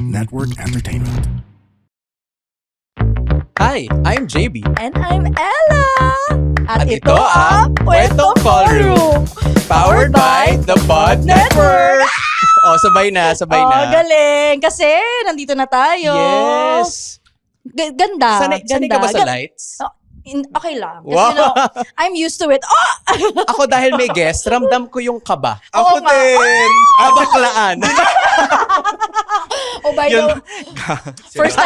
Network Entertainment. Hi, I'm JB. And I'm Ella! At ito ang Kwentong Ballroom, powered by the Pod Network. Sabay na. Galing! Kasi nandito na tayo. Yes. Ganda. Sanay ka ba sa lights? Okay lang. Kasi Wow. I'm used to it. Oh! Ako dahil may guest, ramdam ko yung kaba. Oo nga. Kabaklaan. Oh, by the way, first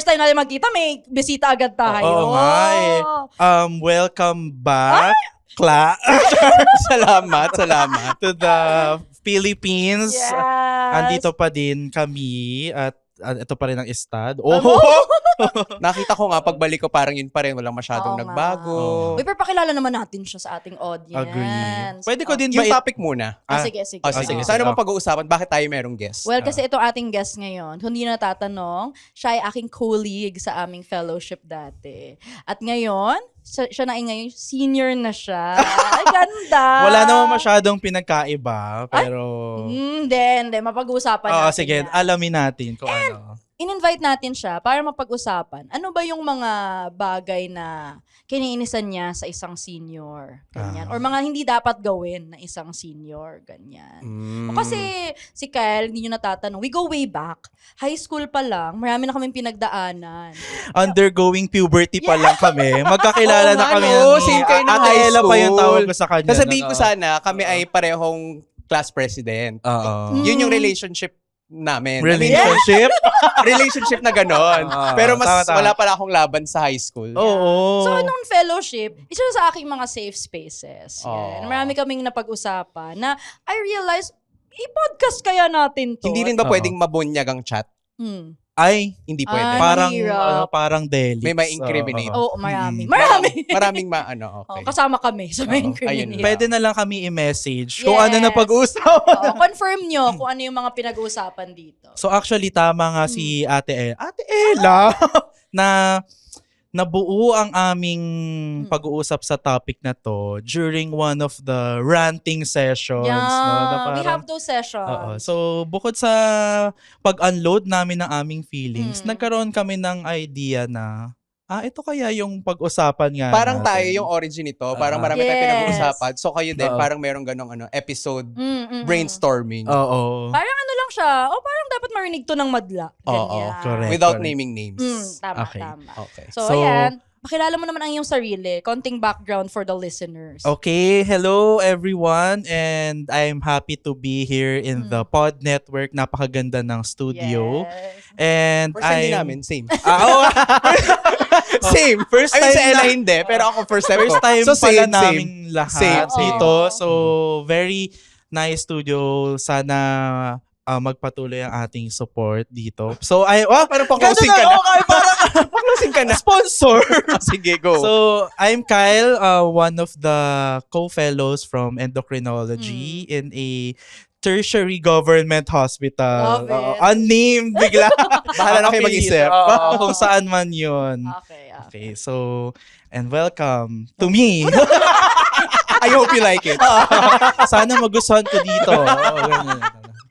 time natin magkita, may bisita agad tayo. Oo nga eh. Welcome back, Kla, Salamat. to the Philippines. Yes. Andito pa din kami at ito pa rin ang estad. Nakita ko nga, pagbalik ko parang yun pa rin, walang masyadong Oo nga. nagbago. Uy, pero pakilala naman natin siya sa ating audience. Agree. Pwede ko din Yung ba topic muna. Sige. Sige. sige. Saan naman pag-uusapan? Bakit tayo merong guest? Well, kasi ito ating guest ngayon. Kung hindi natatanong, siya ay aking colleague sa aming fellowship dati. At ngayon, siya na ay ngayon, senior na siya. Ay, ganda! Wala namang masyadong pinagkaiba, pero... Hindi. Mapag-uusapan natin sige, yan. alamin natin kung ano. In-invite natin siya para mapag-usapan. Ano ba yung mga bagay na kiniinisan niya sa isang senior? Ganyan. Or mga hindi dapat gawin na isang senior. Ganyan. O kasi si Kyle, hindi nyo natatanong, we go way back. High school pa lang, marami na kaming pinagdaanan. Undergoing puberty pa lang kami. Magkakilala na kami. Same kayo ng Ate high Ella pa yung school. tawag ko sa kanya. Sasabihin ko sana, kami ay parehong class president. Oo. Yun yung relationship namin. Relationship? Relationship na ganon. Pero mas tama. wala pala akong laban sa high school. Oo. So, nung fellowship, isa sa aking mga safe spaces. Yan. Oh. Marami kaming napag-usapan na I realized, i-podcast kaya natin to. Hindi rin ba Oo. pwedeng mabunyag ang chat? Ay, Hindi pwede. Ay, parang mahirap. parang delics. May ma-incriminate. Oo, marami. Maraming okay. Kasama kami sa may Oo, incriminate. ayun. Pwede na lang kami i-message kung Yes. ano na pag-uusapan. Confirm nyo kung ano yung mga pinag-uusapan dito. So actually, tama nga si Ate Ella na nabuo ang aming pag-uusap sa topic na to during one of the ranting sessions. Yeah, Na we parang- have those sessions. Oo. So, bukod sa pag-unload namin ng aming feelings, nagkaroon kami ng idea na, ito kaya yung pag-usapan nga Parang natin. tayo yung origin nito. Parang marami tayong Yes. pinag-uusapan. So kayo din, Oo. parang merong ganong episode Mm. brainstorming. Oo. Parang ano lang siya, parang dapat marinig to ng madla. Oo, Ganyan. correct. Without naming names. Tama, Okay. tama. Okay. So, So- ayan. Pakilala mo naman ang iyong sarili. Konting background for the listeners. Okay, hello everyone, and I'm happy to be here in the Pod Network. Napakaganda ng studio. Yes. And First time din I'm... namin, same. Oo. Same. First I mean, time sa Ella na- hindi, pero ako first time First ko. time So, pala same. naming lahat Same. dito. So, very nice studio. Sana magpatuloy ang ating support dito. So, Parang pa-closing ka na. Okay, parang Pa-closing ka na. sponsor. Sige, go. So, I'm Kyle, one of the co-fellows from endocrinology in a tertiary government hospital. Love it. Unnamed bigla. Bahala na kayo mag-isip. Kung saan man yun. Okay. Okay, so, and welcome to me. I hope you like it. Sana magustuhan ko dito. Ganyan.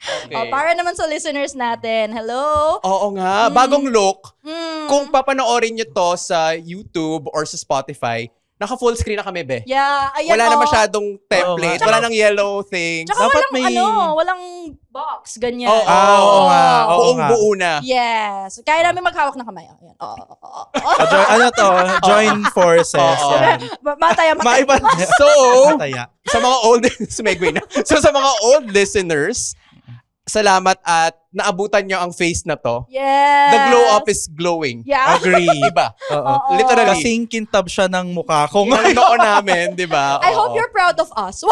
Okay. Para naman sa listeners natin, hello? Oo nga, bagong look. Mm. Kung papanoorin nyo to sa YouTube or sa Spotify, naka-full screen na kami, be. Yeah, ayan Wala na oh. masyadong template, Oo nga. wala nang yellow thing. Tsaka Dapat walang box, ganyan. Oo. Oo nga, oo. Buong-buo na. Yes. Kaya namin maghawak ng kamay. Ayan. Ano to? Join forces. Oo. Yan. Mataya. Maiba. So, Mataya. sa mga old, sumegway na. So, sa mga old listeners, salamat at naabutan nyo ang face na to. Yes. The glow up is glowing. Yeah. Agree. Iba. Oo. Oo. Literally. Kasing kintab siya ng mukha ko. Ang noo namin, di ba? I Oo. hope you're proud of us. Oo.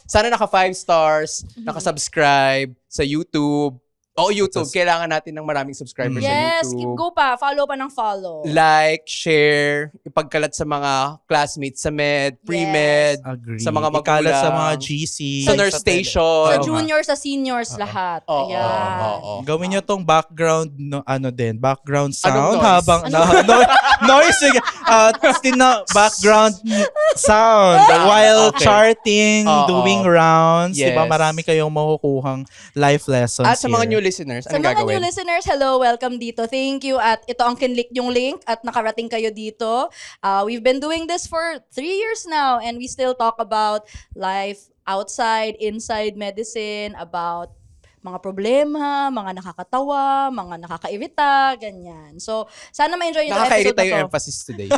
Sana naka 5 stars, naka-subscribe sa YouTube. Oo, YouTube. Kailangan natin ng maraming subscribers sa Yes, YouTube. go pa. Follow pa ng follow. Like, share, ipagkalat sa mga classmates sa med, pre-med, Agree. sa mga Ikalat sa mga magulang, GC. sa nurse station. Sa Oo nga. juniors, sa seniors, lahat. Oo, Ayan. oo. Gawin nyo tong background, background sound noise? habang, noise, sige. Background sound while Okay. charting, Oo. doing rounds. Yes. Diba? Marami kayong makukuhang life lessons At sa mga here. new listeners, Sa anong mga gagawin? new listeners, hello, welcome dito. Thank you. At ito ang kinlik yung link at nakarating kayo dito. We've been doing this for 3 years now and we still talk about life outside, inside medicine, about mga problema, mga nakakatawa, mga nakakairita, ganyan. So, sana ma-enjoy nyo yung episode Nakakairita na yung to. emphasis today.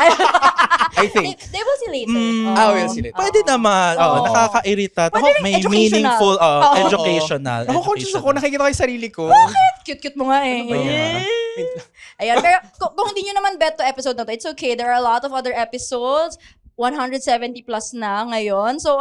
I think. They will see later. We'll see later. Pwede naman. Oo. Nakakairita. Pwede rin May educational. meaningful, Oo. educational. Ako, conscious ako. Nakikita ko yung sarili ko. Cute-cute mo nga eh. Ano ba yan? Ayan, pero kung hindi nyo naman bet to episode na to, it's okay. There are a lot of other episodes. 170 plus na ngayon. So,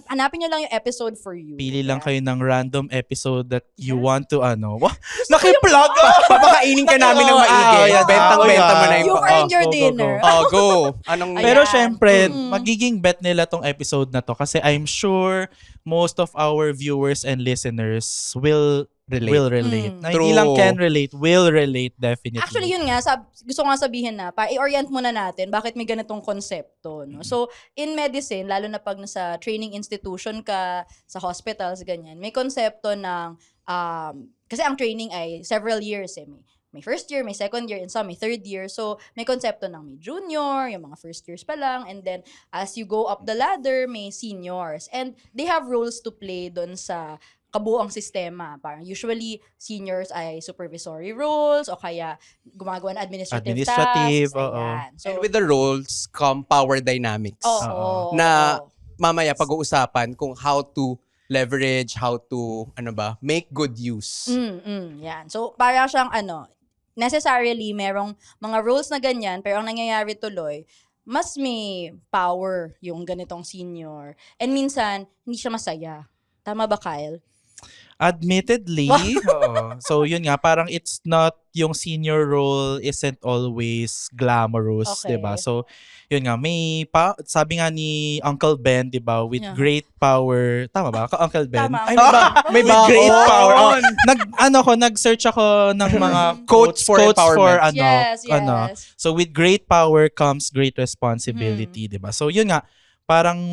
hanapin nyo lang yung episode for you. Pili lang Ayan. kayo ng random episode that you want to, nakiplug! Papakainin ka namin ng maigi. yan. Bentang-benta mo na yung You've earned your dinner. Go. Anong Ayan. Pero syempre, Mm. magiging bet nila tong episode na to kasi I'm sure most of our viewers and listeners will relate. Na hindi True. lang can relate, will relate definitely. Actually, yun nga, gusto ko nga sabihin na, i-orient muna natin bakit may ganitong konsepto. No? So, in medicine, lalo na pag nasa training institution ka, sa hospitals, ganyan, may konsepto ng, kasi ang training ay several years eh. May first year, may second year, and some may third year. So, may konsepto ng may junior, yung mga first years pa lang, and then as you go up the ladder, may seniors. And they have roles to play doon sa kabuoang sistema. Parang usually, seniors ay supervisory roles o kaya gumagawa ng administrative tasks. Oo. Ayan. So, And with the roles come power dynamics. oo. Na mamaya pag-uusapan kung how to leverage, how to, make good use. Yan. So, parang siyang necessarily merong mga roles na ganyan, pero ang nangyayari tuloy, mas may power yung ganitong senior. And minsan, hindi siya masaya. Tama ba, Kyle? Admittedly, oo. So yun nga, parang it's not, yung senior role isn't always glamorous, Okay. 'di ba? So yun nga, sabi nga ni Uncle Ben, 'di ba, with Yeah. great power, tama ba? Uncle Ben? Tama. Ay, may With great baon. power. Nag-search ako ng mga Quotes for empowerment. Yes. So with great power comes great responsibility, 'di ba? So yun nga, parang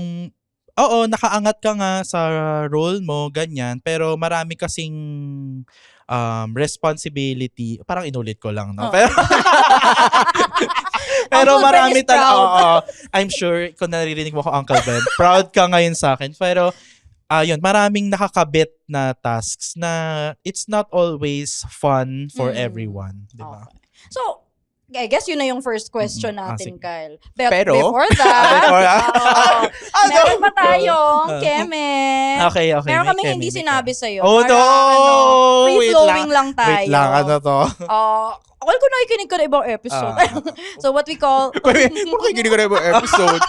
nakaangat ka nga sa role mo, ganyan, pero marami kasing responsibility. Parang inulit ko lang, no? Oh. Pero Uncle Ben marami is proud. I'm sure, kung naririnig mo ko, Uncle Ben, proud ka ngayon sa akin. Pero, yun, maraming nakakabit na tasks na it's not always fun for everyone, di ba? Okay. So, I guess yun na yung first question natin, sige. Kyle. But Pero- before that, meron pa tayong Ah. keme. Okay. Meron kami may hindi Kemi, sinabi sa'yo. Oh, Para, no! free flowing lang tayo. Wait lang, ano to? Well, kung nakikinig ka na ibang episode. So, what we call Makikinig ko na yung episode.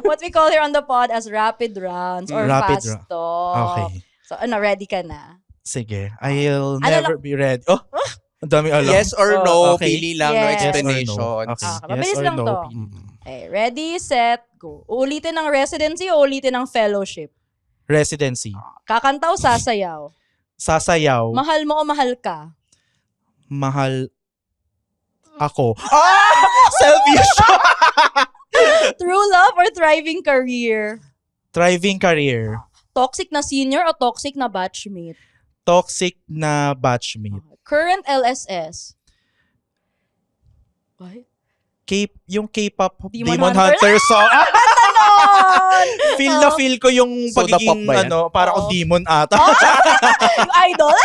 what we call here on the pod as rapid rounds or Rapid fast round. talk. Okay. So, ready ka na? Sige, I'll Ano never be ready. Oh, ang dami alam. Yes or no, Okay. pili lang, no Yes. Yes or no. explanations. Okay. Ah, mabilis lang to. Mm. Okay, ready, set, go. Uulitin ng residency o uulitin ng fellowship? Residency. Kakanta o sasayaw? Sasayaw. Mahal mo o mahal ka? Mahal ako. Selfish! True love or thriving career? Thriving career. Toxic na senior o toxic na batchmate? Toxic na batchmate. Current LSS? What? Yung K-pop Demon Demon Hunter. Hunter song. Ganon! Feel na feel ko yung Soda pop pagiging ba yan? para Oo. akong demon ata. Yung idol?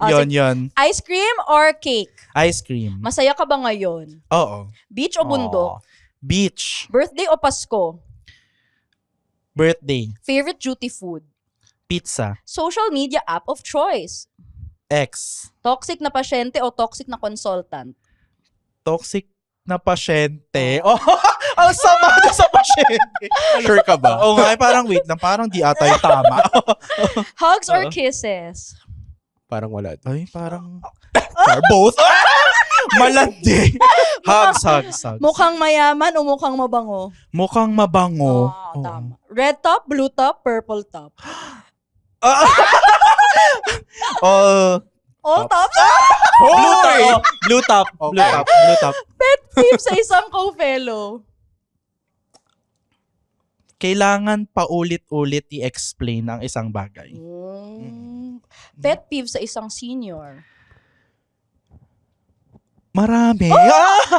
Oh, Yun. Ice cream or cake? Ice cream. Masaya ka ba ngayon? Oo. Beach o bundok? Beach. Birthday o Pasko? Birthday. Favorite duty food? Pizza. Social media app of choice? X. Toxic na pasyente o toxic na consultant? Toxic na pasyente. Oh, ang sama na sa pasyente. Sure ka ba? Oo nga, parang wait lang. Parang di ata yung tama. Hugs or kisses? Parang wala. Ay, parang... both. Malandi. Hugs. Mukhang mayaman o mukhang mabango? Mukhang mabango. Oo. Tama. Red top, blue top, purple top. All tops? Blue top. Okay. Blue top. Pet peeve sa isang co-fellow. Kailangan paulit-ulit i-explain ang isang bagay. Pet peeve sa isang senior. Marami.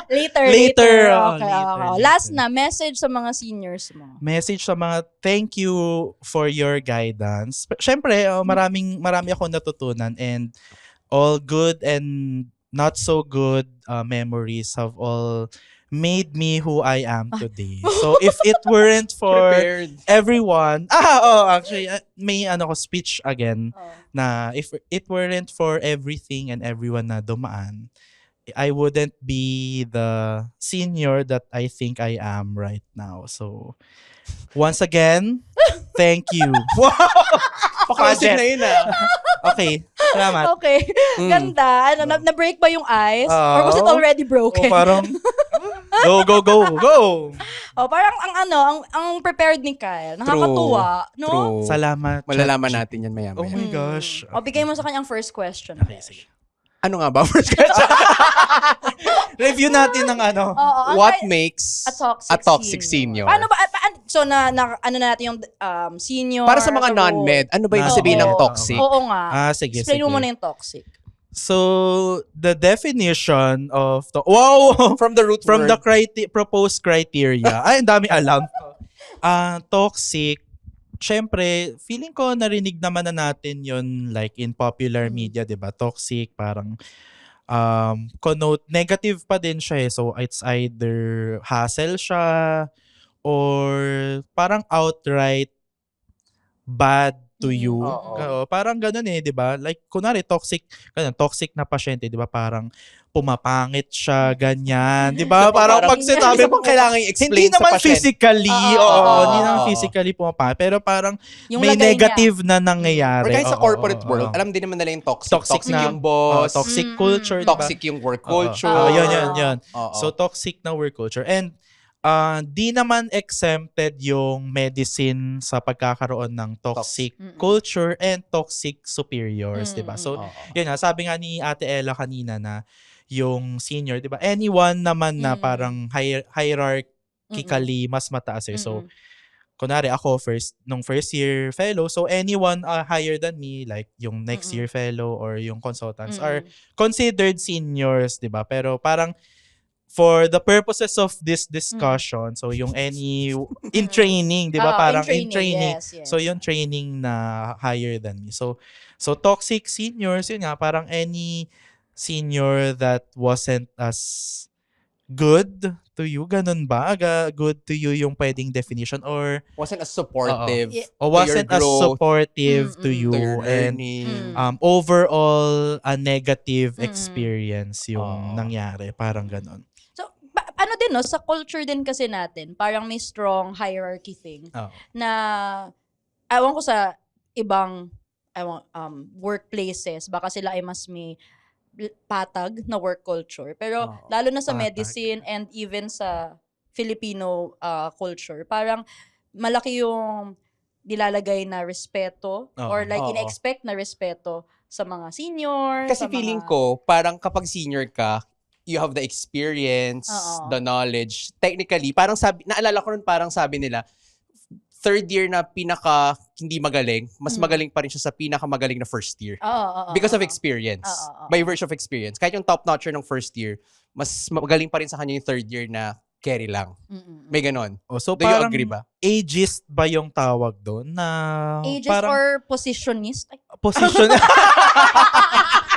Later. Later. Okay. Later. Last na, message sa mga seniors mo. Message sa mga thank you for your guidance. Siyempre, marami ako natutunan and all good and not so good memories have all made me who I am today. So if it weren't for Prepared. everyone, actually may speech again na if it weren't for everything and everyone na dumaan, I wouldn't be the senior that I think I am right now. So once again, thank you. Pakasig na yun Okay, salamat. Okay. Ganda. Na-break ba yung ice? Or was it already broken? Parang go. Parang ang prepared ni Kyle. Nakakatuwa, no? True. Salamat. Malalaman natin yan maya-maya. Oh my gosh. Bigay mo sa kanyang first question. Okay, sige. Ano nga ba first question? Review natin ng What makes a toxic senior? Paano ba? So, ano na natin yung senior? Para sa mga non-med, ano ba yung sabihin ng toxic? Oo nga. Sige. Explain mo muna yung toxic. So, the definition of wow, From the root from word. the proposed criteria. Ay, ang dami alam. Toxic. Syempre, feeling ko narinig naman na natin yon like in popular media, 'di ba? Toxic, parang connote negative pa din siya eh. So it's either hassle siya or parang outright bad to you. Oo. Parang ganun eh, 'di ba? Like kunwari toxic na pasyente, 'di ba? Parang pumapangit siya, ganyan. 'Di ba? Parang pag sinabi mo kailangan i-explain hindi naman sa pasyente. physically, hindi naman Oo. physically pumapangit, pero parang Yung may lagay negative na nangyayari. Or kahit sa Oo, corporate oo, world, oo. alam din naman nila yung toxic. Toxic na- yung boss. Toxic culture, 'di ba? Toxic yung work Oo. culture. Yun. Oo. So toxic na work culture. And di naman exempted yung medicine sa pagkakaroon ng toxic culture and toxic superiors, 'di ba? So Oo. yun nga, sabi nga ni Ate Ella kanina na yung senior, 'di ba? Anyone naman na parang hierarchically mas mataas eh. So kunwari ako nung first year fellow, so anyone higher than me like yung next year fellow or yung consultants are considered seniors, 'di ba? Pero parang for the purposes of this discussion, so yung any in training, 'di ba? Parang in training. Yes. So yung training na higher than me. So toxic seniors, yun nga, parang any senior that wasn't as good to you, ganun ba? Good to you yung pwedeng definition or Wasn't as supportive. Oo. or wasn't to your as growth, supportive to you to your and learning. overall a negative experience yung Oo. nangyari, parang ganun. So, ano din, no? Sa culture din kasi natin, parang may strong hierarchy thing Oo. na, ewan ko sa ibang workplaces, baka sila ay mas may patag na work culture. Pero Oo. lalo na sa Patag. medicine and even sa Filipino culture, parang malaki yung nilalagay na respeto Oo. or like Oo. in-expect na respeto sa mga senior. Kasi sa feeling mga, ko, parang kapag senior ka, you have the experience, Oo. the knowledge. Technically, parang naalala ko rin parang sabi nila, third year na pinaka hindi magaling, mas magaling pa rin siya sa pinaka magaling na first year. Oo. Because of experience. Oo. By virtue of experience. Kahit yung top-notcher ng first year, mas magaling pa rin sa kanya yung third year na carry lang. May ganon. So Do you parang agree ba? ageist ba yung tawag doon na Ages parang or positionist? Ay, position?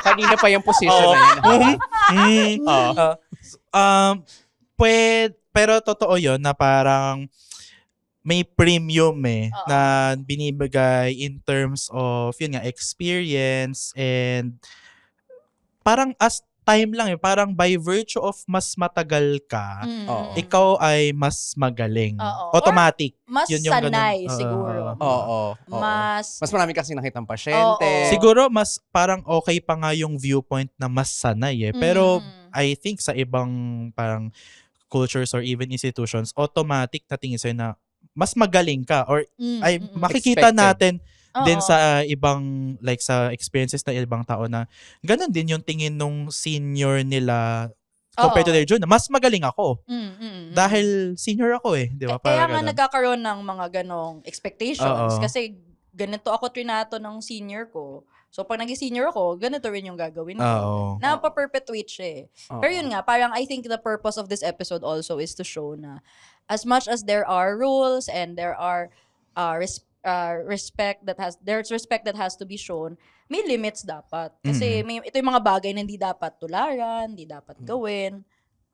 Kanina pa yung position na yun. Oo. Pero totoo yun na parang may premium Oo. na binibigay in terms of yun nga experience and parang as time lang parang by virtue of mas matagal ka, Oo. ikaw ay mas magaling. Oo. Automatic. Mas Yun yung ganun. sanay siguro. Oo. Mas Mas marami kasi nakitang pasyente. Oo. Siguro mas parang okay pa nga yung viewpoint na mas sanay Pero I think sa ibang parang cultures or even institutions, automatic na tingin sa'yo na mas magaling ka or ay makikita Expected. natin din Oo. sa ibang like sa experiences ng ibang tao na ganun din yung tingin nung senior nila compared to Oo. their junior. Mas magaling ako. Dahil senior ako di ba? Kaya Parang nga ganun. nagkakaroon ng mga ganong expectations. Oo. Kasi ganito ako trinato ng senior ko. So, pag naging senior ako, ganito rin yung gagawin ko. Oo. Napaperpetuate siya Oo. Pero yun nga, parang I think the purpose of this episode also is to show na as much as there are rules and there are respect that has to be shown, may limits dapat. Kasi ito yung mga bagay na hindi dapat tularan, hindi dapat gawin.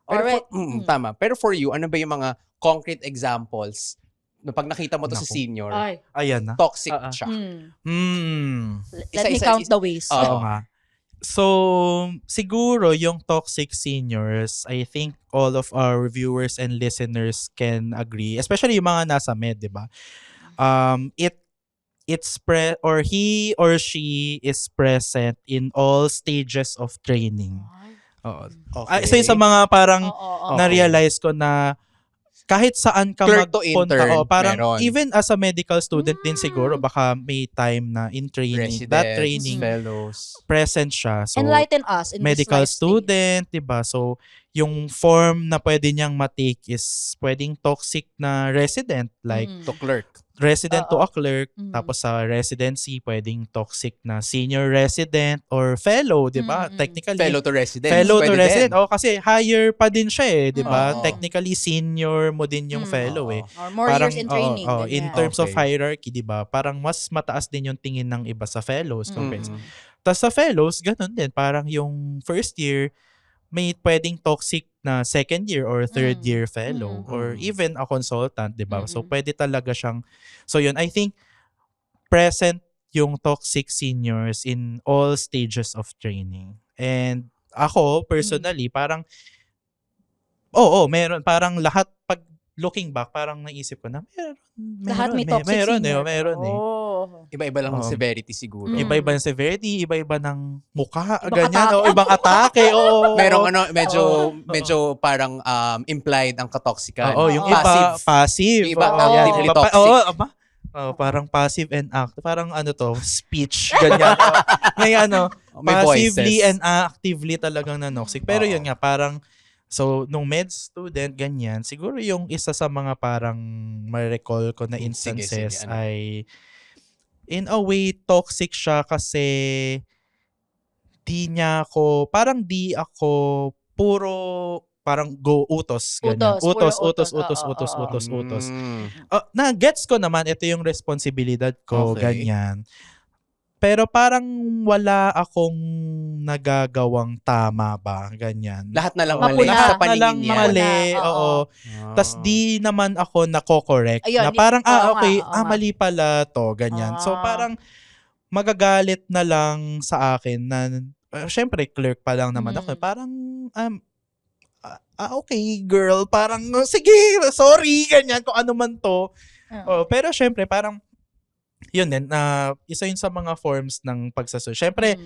Pero Alright. tama. Pero for you, ano ba yung mga concrete examples na pag nakita mo to sa Naku. senior, Ay. Ayan na. toxic siya? Let me count the ways. Oo nga. So, siguro yung toxic seniors, I think all of our viewers and listeners can agree, especially yung mga nasa med, di ba? Or he or she is present in all stages of training. Oo. Okay. Isa yun sa mga parang Oo. na-realize ko na kahit saan ka Clerk to magpunta, intern, parang meron. even as a medical student din siguro, baka may time na in training, that Residents, training, fellows. present siya. So, Enlighten us in medical this life student, 'di ba? So, yung form na pwede niyang ma-take is pwedeng toxic na resident, like To clerk. resident to Oo. a clerk, tapos sa residency pwedeng toxic na senior resident or fellow, 'di ba? Technically Fellow to resident. fellow to Pwede resident. din. Kasi higher pa din siya 'di ba? Oo. Technically senior mo din yung fellow Oo. Or more years in training. in ganyan. terms of Okay. hierarchy, 'di ba? Parang mas mataas din yung tingin ng iba sa fellows compared sa Mm. tas sa fellows, ganun din. Parang yung first year, may pwedeng toxic na second year or third year fellow or even a consultant, di ba? So, pwede talaga siyang... So, yun, I think present yung toxic seniors in all stages of training. And ako, personally, parang... Oo, meron. Parang lahat, pag looking back, parang naisip ko na, Lahat may toxic senior. meron Oh. Iba-iba lang ang Oo. severity siguro. Iba-iba ng severity, iba-iba ng mukha, Ibang ganyan. atake. O, ibang atake. Oo. Merong medyo parang implied ang katoxican. Oo, yung passive. iba, passive. Yung iba, Oo, actively iba pa- toxic. Oo, aba. Parang passive and act. Parang speech. Ganyan. Ngayon, May passively voices. and actively talagang nanoxic. Pero yun nga, parang, so, nung med student, ganyan, siguro yung isa sa mga parang ma-recall ko na instances Sige, ano? ay, in a way, toxic siya kasi parang di ako puro parang go utos. Ganyan. Puro Utos. utos. Na-gets ko naman, ito yung responsibilidad ko, Okay. ganyan. Pero parang wala akong nagagawang tama ba, ganyan. Lahat na lang Mapuna. mali sa Lahat na paningin lang niya. mali, Oo. oo. Tas di naman ako nako-correct. Ayun, Na parang, oo okay, nga, oo nga. mali pala to, ganyan. So Ah. parang magagalit na lang sa akin na, syempre, clerk pa lang naman ako. Parang, okay, girl, parang, sige, sorry, ganyan, kung ano man to. Pero syempre, parang, yun din, isa yun sa mga forms ng pagsasunod. Syempre,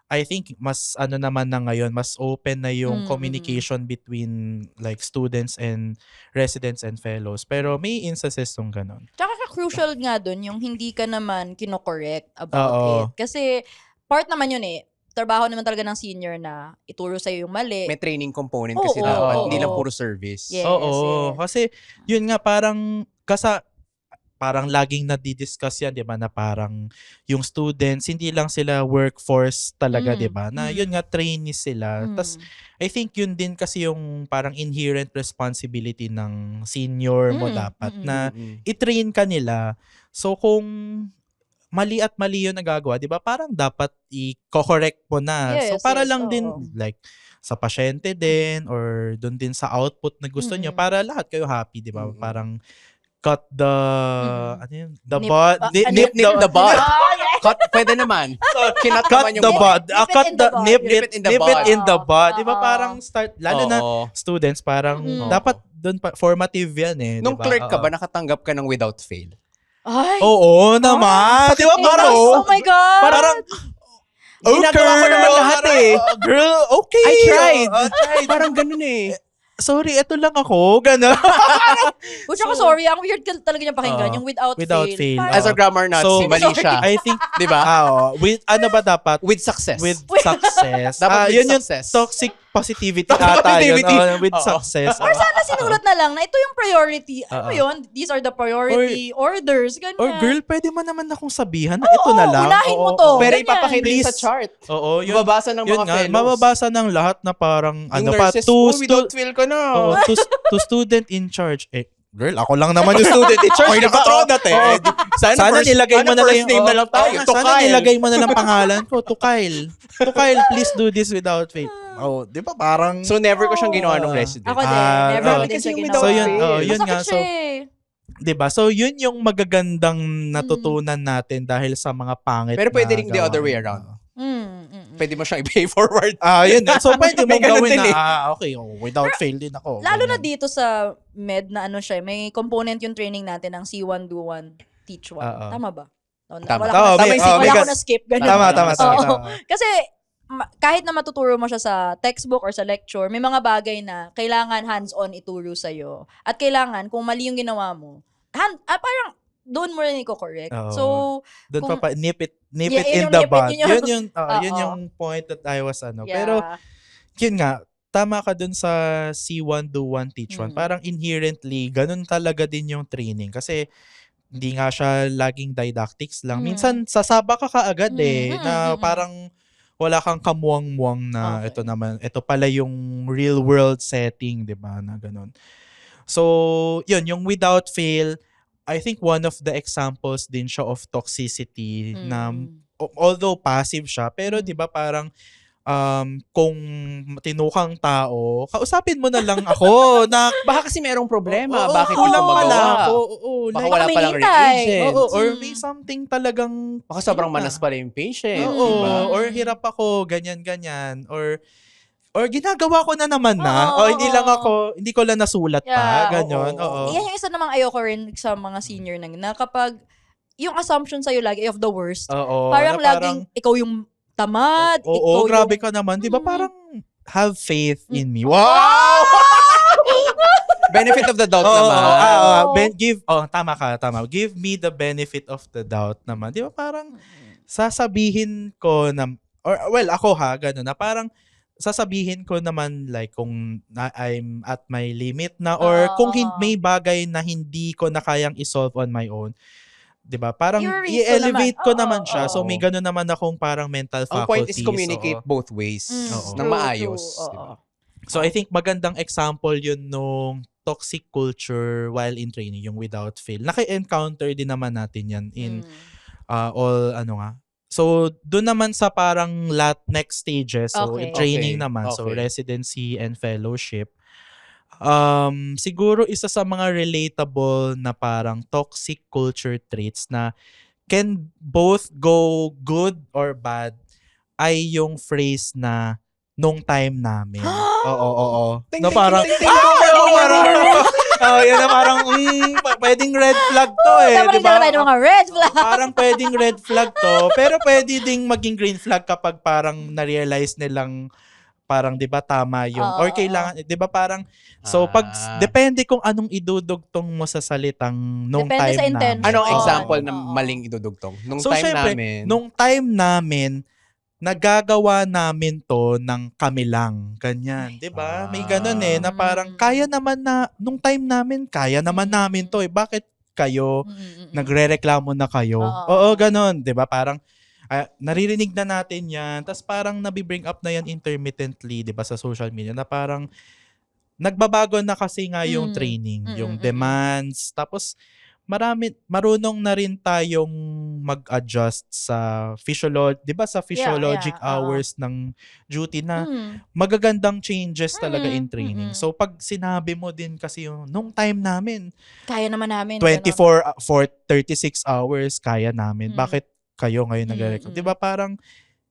I think mas naman na ngayon, mas open na yung communication between like students and residents and fellows. Pero may instances nung ganun. Tsaka crucial nga dun, yung hindi ka naman kino-correct about Oo. it. Kasi part naman yun trabaho naman talaga ng senior na ituro sa'yo yung mali. May training component kasi Oo, dapat. oo, Hindi lang oo. puro service. Yes, Oo. yes. Kasi, yun nga, parang laging nadidiscuss yan, di ba, na parang yung students, hindi lang sila workforce talaga, di ba, na yun nga, trainees sila. Tas, I think yun din kasi yung parang inherent responsibility ng senior mo dapat, na i-train ka nila. So, kung mali at mali yun nagagawa, di ba, parang dapat i-correct mo na. So, Yes, para yes, lang din, oo. like, sa pasyente din, or dun din sa output na gusto nyo, para lahat kayo happy, di ba? Parang, cut the, ano yun? The Nip- bud. nip the bud. Oh, yeah. Cut, pwede naman. Kinat Cut naman yung the bud. bud. Nip Nip it it in the nip it bud. in the bud. Di ba Oo. parang start, lalo na Oo. students, parang Mm. dapat doon formative yan eh. Nung di ba? clerk ka Oo. ba, nakatanggap ka ng without fail? Ay. Oo naman. Di ba parang, Oh my God. parang, Ginagawa ko naman lahat eh. Girl, okay. I tried. I tried. Parang ganun eh. Sorry, eto lang ako. Gano'n. Which ako, sorry, ang weird talaga niya pakinggan, yung without fail. fail. As a grammar Nazi, So, mali siya. I think, Di ba? with, ano ba dapat? With success. With success. Dapat with yun success. yung toxic positivity Toxic ata yun. positivity. With Oo. success. Or sana sinulat na lang na ito yung priority. Ano Oo. yun? These are the priority orders. Ganyan. Or girl, pwede mo naman akong sabihan na ito na lang. unahin mo Oo, to. oo. Pero Ganyan. ipapakita din Please. sa chart. Oo, yun. Mababasa ng Yun mga nga, fellows. mababasa ng lahat na parang, Yung ano pa, nurses, without fail ka na. to student in charge. Girl, ako lang naman yung student in charge. Ako'y diba? nakatrodat eh. Oo. Sana nilagay mo na lang first name na lang tayo. Sana Tukay. nilagay mo na lang pangalan ko, Tukail. Tukail, please do this without fail. Oh, di ba parang... So never ko siyang ginawa nung resident. Ako din. Never ko din kasi siya yung ginawa. without So, yun, fail. yun nga. Masakit So, siya eh. 'di ba? So, yun yung magagandang natutunan natin dahil sa mga pangit Pero pwede na ring the other way gawain. around. Mm. Pwede mo siyang i-pay forward. Yun. So, pwede May mong ganun gawin din na, eh. okay, without fail din ako. Lalo na Ganyan. dito sa med na ano siya, may component yung training natin ng C1, Do 1, Teach 1. Oo. Tama ba? Tama. Wala Tama, ko na, may- wala may ko gas- na skip. Ganun. Tama. Oo. Tama. Kasi kahit na matuturo mo siya sa textbook or sa lecture, may mga bagay na kailangan hands-on ituro sa'yo. At kailangan, kung mali yung ginawa mo, parang doon mo rin i-correct. Oo. So, Doon kung- pa nip it Yeah, in yung the nip it, bud. yun yung- Yun Oo. yung point that I was yeah. Pero yun nga, tama ka dun sa C1, Do 1, Teach 1. Mm. Parang inherently, ganun talaga din yung training. Kasi hindi nga siya laging didactics lang. Mm. Minsan, sasaba ka kaagad Mm. na parang wala kang kamuwang-muwang na Okay. ito pala yung real world setting, di ba? Na ganun. So, yun, yung without fail, I think one of the examples din siya of toxicity na although passive siya, pero 'di ba parang kung tinukang tao, kausapin mo na lang ako na Baka kasi merong problema. Oo, Bakit kulang mo pala magawa? ako. Oo, Baka like, wala may palang hintay. reagent. oo, or Mm. may something talagang Baka sobrang yun na. manas pala yung patient. Oo, Diba? or hirap ako, ganyan. Or ginagawa ko na naman na. Oo, O hindi ko lang nasulat Yeah, pa. Ganyan. oo. Oo. Yan yung isa namang ayoko rin sa mga senior na kapag yung assumption sa'yo lagi of the worst, Oo, parang na laging ikaw yung tamad, Oo, ikaw grabe yung... ka naman. Di ba Mm. parang have faith in me. Wow! Benefit of the doubt Oo, naman. tama. Give me the benefit of the doubt naman. Di ba parang sasabihin ko na, ako ganun na parang sasabihin ko naman like kung I'm at my limit na or kung may bagay na hindi ko na kayang i-solve on my own. 'Di ba? Parang I-release ko i-elevate naman. ko Oo, naman siya. oo. So may gano'n naman akong parang mental Ang faculties. point is communicate oo. both ways. Oo. Ng maayos. True. Diba? So I think magandang example yun nung toxic culture while in training, yung without fail. Naka-encounter din naman natin yan in So, doon naman sa parang next stages, so Okay. training Okay. naman, so Okay. residency and fellowship. Siguro isa sa mga relatable na parang toxic culture traits na can both go good or bad ay yung phrase na nung time namin. Oo. Ting, No, ting, parang, ting, ting, ting. yan na parang, pwedeng red flag to Dapat diba? tayo ng mga red flag. Parang pwedeng red flag to, pero pwede ding maging green flag kapag parang na-realize nilang parang 'di ba tama yung Oo, or kailangan 'di ba parang so pag depende kung anong idudugtong mo sa salitang nung Depende time sa namin. intention. Anong Oo. example na Oo. maling idudugtong? Nung So, time syempre, namin. nung time namin nagagawa namin to ng kami lang. Ganyan. 'Di ba? May ganun na parang kaya naman na nung time namin, kaya naman namin to Bakit kayo nagrereklamo na kayo? Oo, ganun, 'di ba? Parang naririnig na natin 'yan. Tapos parang nabi-bring up na 'yan intermittently, 'di ba, sa social media na parang nagbabago na kasi nga yung training, yung demands. Tapos marunong na rin tayong mag-adjust sa di ba sa physiologic yeah, hours ng duty na Mm. magagandang changes talaga in Mm, training. mm-mm. So pag sinabi mo din kasi yung nung time namin, Kaya naman namin. 24 for 36 hours kaya namin. Mm. Bakit kayo ngayon nagre-record? 'Di ba parang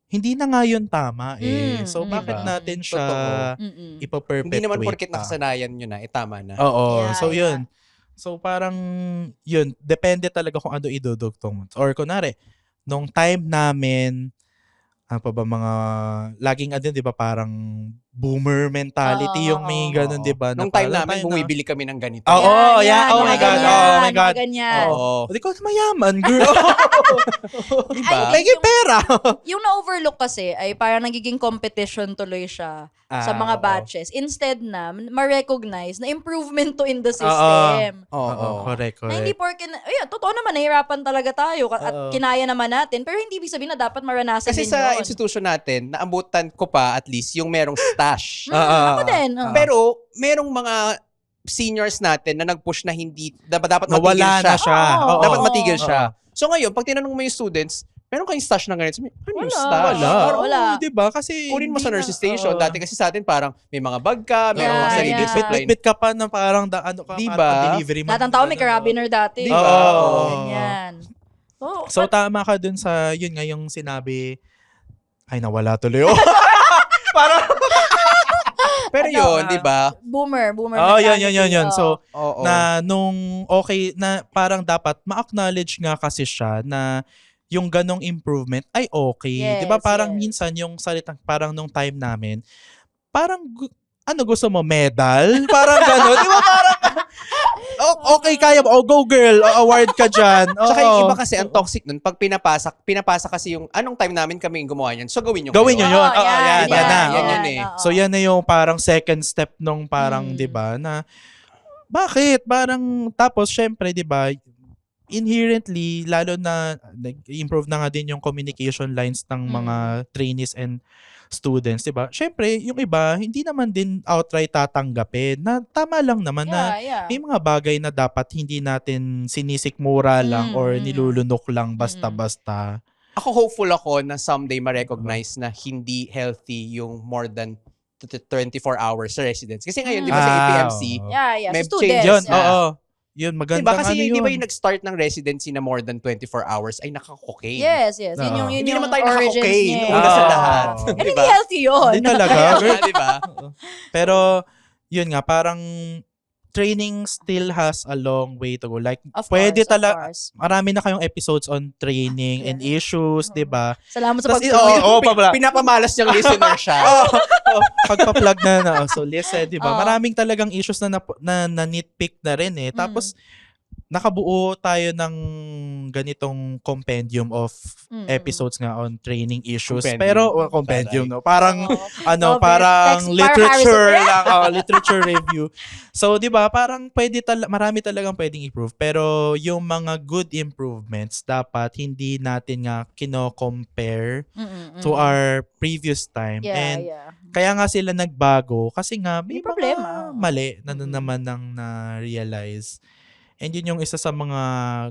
hindi na nga yun tama eh. So bakit Diba? natin siya Mm-mm. ipo-perpetuate Hindi naman porket pa? nakasanayan nyo na, tama na. Oo. Yeah, So yeah. yun. So parang yun, depende talaga kung ano idudugtong mo. Or kunwari, nung time namin, ano pa ba mga, laging ano, di ba parang boomer mentality yung may ganun, di ba? Nung time namin, bumibili kami ng ganito. Oo, yeah. Oh my mga God. ganyan, Oh my God. mga ganyan. Oo. Di ko mayaman, girl. Diba? Ay, May pera. Yung na-overlook kasi ay parang nagiging competition tuloy siya sa mga oo. batches. Instead na ma-recognize na improvement to in the system. Oo. Correct. Na hindi porke, totoo naman, nahirapan talaga tayo at Oo. kinaya naman natin. Pero hindi ibig sabihin na dapat maranasan Kasi din sa yun. institution natin, naabutan ko pa at least yung merong stash. Ako din. Pero merong mga seniors natin na nag-push na hindi, dapat matigil Nawala siya. na siya. Oo. Oo. Dapat matigil Oo. siya. So ngayon, pag tinanong mo yung students, meron kayong stash na ganito. Sabi, ano yung Wala. stash? Wala. Oo, di ba? Kasi Kunin mo hindi sa nurses station. oo. Dati kasi sa atin parang may mga bag ka, meron Yeah, ka sarili yeah. discipline. Bit ka pa na parang ano ka, Di parang ba? delivery man. Lahat ng tao may carabiner dati. Di ba? Oo. Ganyan. Oh, So tama ka dun sa, yun nga yung sinabi, ay nawala tuloy. Parang, Pero Ano, yun, di ba? boomer oh, yun. mentality. So, Oo. na nung okay, na parang dapat ma-acknowledge nga kasi siya na yung ganong improvement ay okay. Yes, Di ba parang yes. minsan yung salitang, parang nung time namin, parang, ano gusto mo, medal? Parang gano'n. Di ba parang, okay, kaya mo. Oh, go girl. Award ka dyan. Tsaka yung Oo. iba kasi ang toxic nun, pag pinapasa kasi yung anong time namin kami yung gumawa yan. So gawin nyo. Gawin nyo ngayon. yun. Oo, yan na. yan Oo. yun eh. oo. So yan na yung parang second step nung parang, Mm. 'di ba, na bakit? Parang tapos syempre, 'di ba, inherently lalo na nag-improve na nga din yung communication lines ng mga trainees and students, 'di ba? Syempre, yung iba hindi naman din outright tatanggapin na tama lang naman na Yeah. may mga bagay na dapat hindi natin sinisikmura lang or nilulunok lang basta-basta. Ako hopeful ako na someday ma-recognize na hindi healthy yung more than 24 hours sa residence. Kasi ngayon, di ba sa APMC, oo. Yeah. May Sa students. Yun, Yeah. oo. Yun, magandang diba? Kasi ano yun. di ba yung nag-start ng residency na more than 24 hours ay naka-cocaine. Yes. Yun Oo. yung Hindi yung naman tayo origins naka-cocaine niya. una sa Oo. lahat. And And Di hindi ba? healthy yun. Hindi talaga. Di ba? Pero, yun nga, parang training still has a long way to go. Like, Of pwede course, talaga, of course. marami na kayong episodes on training and issues, di ba? Salamat sa Tas- pag-join. oo, pabla. Pinapamalas niyang listener siya. Pagpa-plug na. So, listen, di ba? Oo. Maraming talagang issues na nitpick na rin eh. Tapos, nakabuo tayo ng ganitong compendium of episodes nga on training issues. Compendium. Pero, compendium, no? Parang, Oo. parang Text, literature Harrison. lang, literature review. So, 'di ba, parang marami talagang pwedeng improve, pero yung mga good improvements dapat hindi natin nga kino-compare to our previous time. And kaya nga sila nagbago kasi nga may May problema. mga mali na naman nang na-realize. And yun yung isa sa mga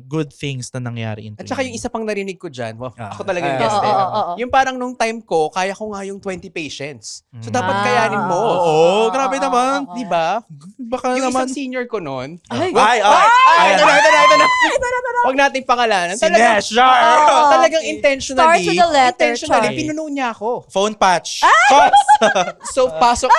good things na nangyari in At saka yung training. isa pang narinig ko dyan, ako Ah. talaga yung guest Oo, eh. oo, oo. Yung parang nung time ko, kaya ko nga yung 20 patients. So dapat Ah. kayanin mo. Oo, grabe naman. Di ba? Baka Yung naman isang senior ko noon. Ay, Ito na. Huwag nating pangalanan. si Nesh, sure. Oo. Talagang Starts intentionally, with a letter, Char. pinuno niya ako. Phone patch. So, pasok.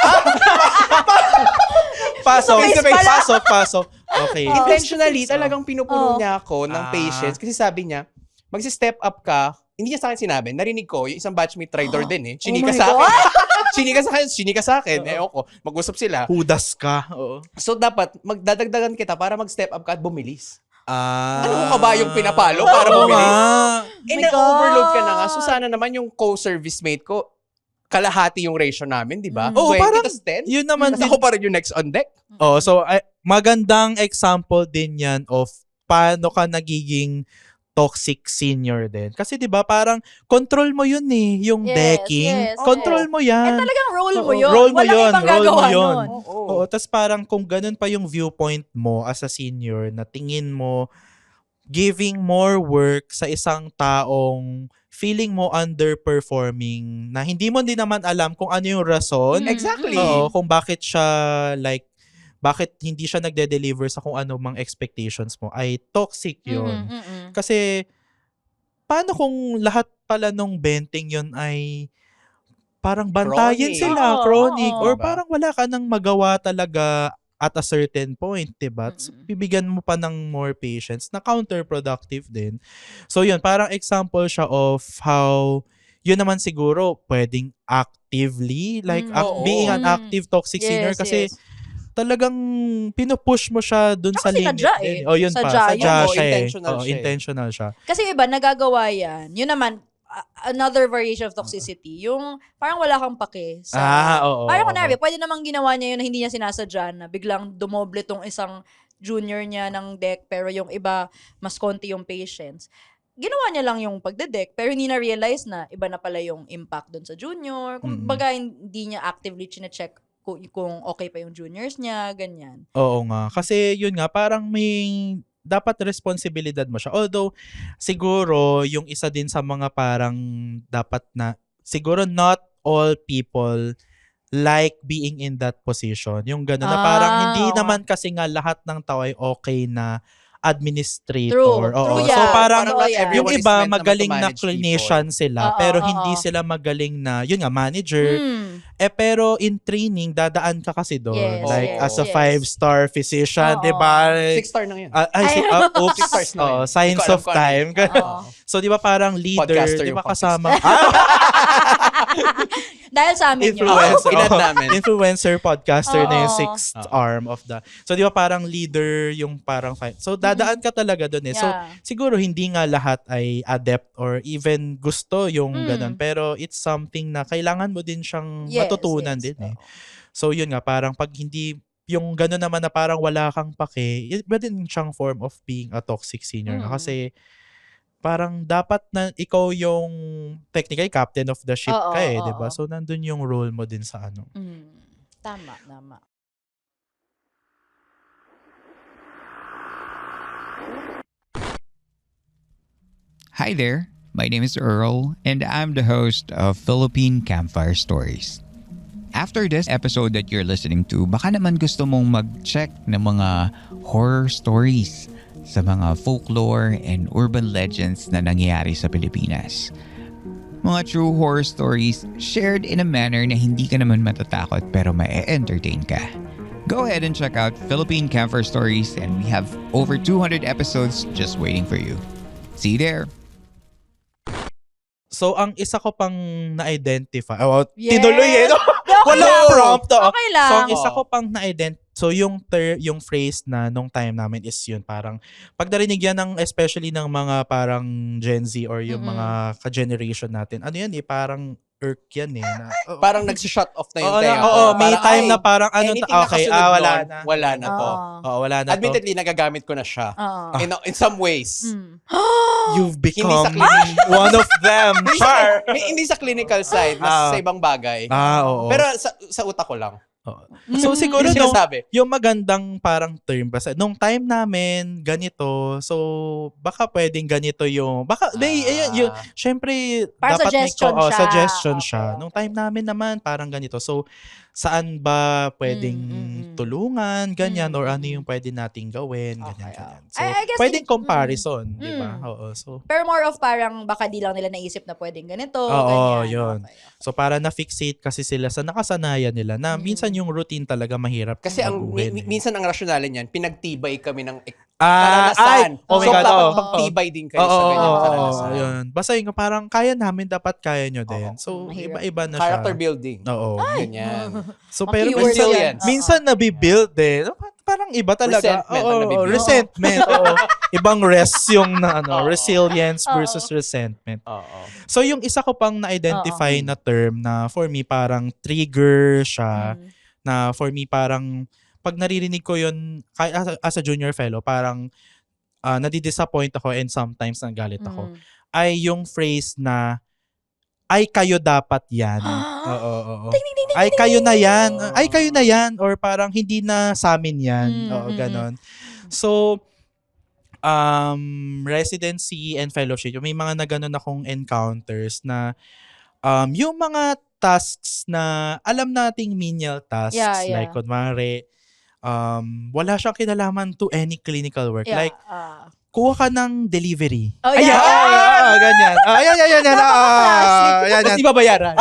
Pasok. Face-to-face pala. Pasok. Okay. Intentionally, talagang pinupuno Oo. niya ako ng Ah. patients. Kasi sabi niya, magsi-step up ka. Hindi niya sa akin sinabi. Narinig ko, yung isang batchmate trader din eh. Chinika my sa akin. God. Chinika sa akin. Ewan ko. Mag-usap sila. Hudas ka. Oo. So, dapat magdadagdagan kita para mag-step up ka at bumilis. Ah. Ano mo ka ba yung pinapalo para Oo bumilis? nga. Eh, my na-overload ka God. na nga. So, sana naman yung co-service mate ko, kalahati yung ratio namin, di ba? Oo, 20 parang tas 10. Yun naman Tapos din. ako pa rin yung next on deck. Oh, so magandang example din 'yan of paano ka nagiging toxic senior din. Kasi 'di ba parang control mo 'yun eh, yung Yes, decking. yes, Control mo 'yan. Talagang role mo Oo, yun. role mo Walang yun, ibang role mo gagawa yun. nun. Oo. Oo, tas parang kung ganun pa yung viewpoint mo as a senior na tingin mo giving more work sa isang taong feeling mo underperforming na hindi mo din naman alam kung ano yung rason. Exactly. Oo, kung bakit siya bakit hindi siya nagde-deliver sa kung ano mang expectations mo ay toxic yun. Kasi paano kung lahat pala nung benting yun ay parang bantayan Chronic. sila, Oo, chronic, oo. or Diba? parang wala ka nang magawa talaga at a certain point, diba? So, bibigyan mo pa ng more patience na counterproductive din. So yun, parang example siya of how yun naman siguro pwedeng actively, like Oo. being an active toxic senior kasi talagang pinupush mo siya dun sa Tsaka limit sinadya din. eh. O yun Sadya pa, yun. sadya Oo, siya eh. intentional Oo, siya eh. intentional siya. Kasi iba, nagagawa yan. Yun naman, another variation of toxicity. Yung parang wala kang pake sa... Oo. Parang kunwari, pwede namang ginawa niya yun na hindi niya sinasadya na biglang dumoble tong isang junior niya ng deck pero yung iba mas konti yung patience. Ginawa niya lang yung pagde-deck pero hindi na-realize na iba na pala yung impact doon sa junior. Kung baga hindi niya actively chine-check kung okay pa yung juniors niya, ganyan. Oo nga. Kasi yun nga, parang may dapat responsibilidad mo siya. Although, siguro, yung isa din sa mga parang dapat na, siguro not all people like being in that position. Yung gano'n na parang hindi oo. naman kasi nga lahat ng tao ay okay na administrator. True. Oo. True So yan. parang Totoo yan. yung everyone is iba meant naman to magaling na manage clinician sila Oo, pero oo. hindi sila magaling na, yun nga, manager. Pero in training, dadaan ka kasi doon. Yes, like yes, as a yes. 5-star physician, Oo. di ba? 6-star na yun. Oops. 6 stars na yun. Signs Hindi ko alam of kung ano time. Oo. So, di ba parang leader, Podcaster di yung ba pang kasama? Dahil sa amin yun. Influencer. Inad namin. Influencer podcaster na yung Oo. sixth arm of the... So, di ba parang leader yung parang... So, dadaan ka talaga doon eh. So, Yeah. siguro hindi nga lahat ay adept or even gusto yung Mm. ganun. Pero it's something na kailangan mo din siyang Yes, matutunan yes. din eh. So, yun nga, parang pag hindi... Yung gano'n naman na parang wala kang pake, iba din siyang form of being a toxic senior. Mm. Kasi parang dapat na ikaw yung technically captain of the ship Oo, ka eh, oo, 'di ba? oo. So nandun yung role mo din sa ano. Tama, tama. Hi there, my name is Earl, and I'm the host of Philippine Campfire Stories. After this episode that you're listening to, baka naman gusto mong mag-check ng mga horror stories sa mga folklore and urban legends na nangyayari sa Pilipinas. Mga true horror stories shared in a manner na hindi ka naman matatakot pero ma-entertain ka. Go ahead and check out Philippine Campfire Stories, and we have over 200 episodes just waiting for you. See you there! So ang isa ko pang na-identify, Yes. tinuloy eh. No? Okay Walang lang. prompt. Okay lang. So ang isa ko pang na-identify, so yung yung phrase na nung time namin is yun, parang pag narinig yan ng especially ng mga parang Gen Z or yung mga ka-generation natin, ano yan eh, parang irk yan eh. Na, Parang nag-shut off na yung Oo, tenga. oo, may Parang, time ay, na parang ano, anything okay, nakasunod wala nun, na. Wala na to. Oo. Oo, wala na to. Admittedly, nagagamit ko na siya. Oo. In some ways. You've Hindi become sa clinic. one of them. Char! Hindi sa clinical side, mas sa ibang bagay. Oo. Pero sa utak ko lang. So siguro Hindi sinasabi. yung magandang parang term basta nung time namin ganito, so baka pwedeng ganito yung baka yung syempre Parang dapat suggestion may siya. suggestion Okay, siya. okay. Nung time namin naman parang ganito. So saan ba pwedeng tulungan, ganyan, or ano yung pwede nating gawin, ganyan, Okay, ganyan. So I guess pwedeng in- comparison, di ba? Oo, so Pero more of parang baka di lang nila naisip na pwedeng ganito, Oo, ganyan. yun. Okay. so para na-fixate kasi sila sa nakasanayan nila na minsan yung routine talaga mahirap Kasi ang baguhin, eh. minsan ang rasyonale niyan, pinagtibay kami ng Ay, karanasan. oh my so, God, dapat oo. magtibay din kayo sa Oo, ganyang oo, karanasan. yun. Basta yun, parang kaya namin, dapat kaya nyo din. Oo. So, Mahirap. iba-iba na Character siya. building. Oo. Ganyan. So, Mga pero keywords minsan, yan. minsan nabibuild eh. Parang iba talaga. Resentment ang Oo, nabibuild. resentment. Oo. Ibang res yung na, resilience versus resentment. Oo. So, yung isa ko pang na-identify na term na for me parang trigger siya, na for me parang pag naririnig ko yun as a junior fellow, parang nadidisappoint ako and sometimes nagalit ako, ay yung phrase na, ay kayo dapat yan. Oo. Ay kayo na yan. Ay kayo na yan. Or parang hindi na sa amin yan. Oo, ganon. So, residency and fellowship, may mga na ganun akong encounters na yung mga tasks na alam nating menial tasks, Yeah. like kunwari, wala siyang kinalaman to any clinical work. Yeah. Like, kuha ka ng delivery. Oh, Ayan, yeah. ganyan. Ayan. Ayan. Tapos di babayaran.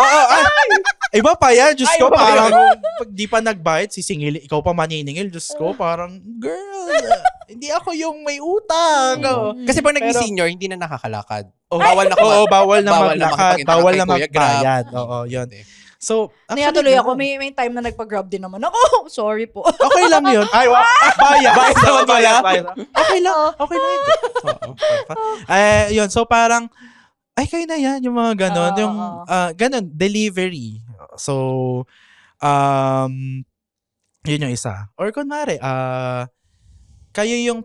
Iba pa yan. Diyos Ay, ko, iba pa parang pag di pa nagbayad, sisingil, ikaw pa maniningil. Diyos ko, parang, girl, hindi ako yung may utang. Kasi pag naging Pero- senior, hindi na nakakalakad. Oh, Bawal na Oo, bawal na bawal na maglakad, makipag-interact bawal kay na Kuya Grab. magbayad. Oo, yun. So, Naya actually, tuloy ako, ganun. may time na nagpa-grab din naman ako. Sorry po. Okay lang yun. Ay, bayad. Bayad naman pala. Bayad. Okay lang. Okay lang yun. Yun. So, parang, ay, kayo na yan. Yung mga ganon. Oo, Yung, oo. ganon, delivery. So, yun yung isa. Or kunwari, kayo yung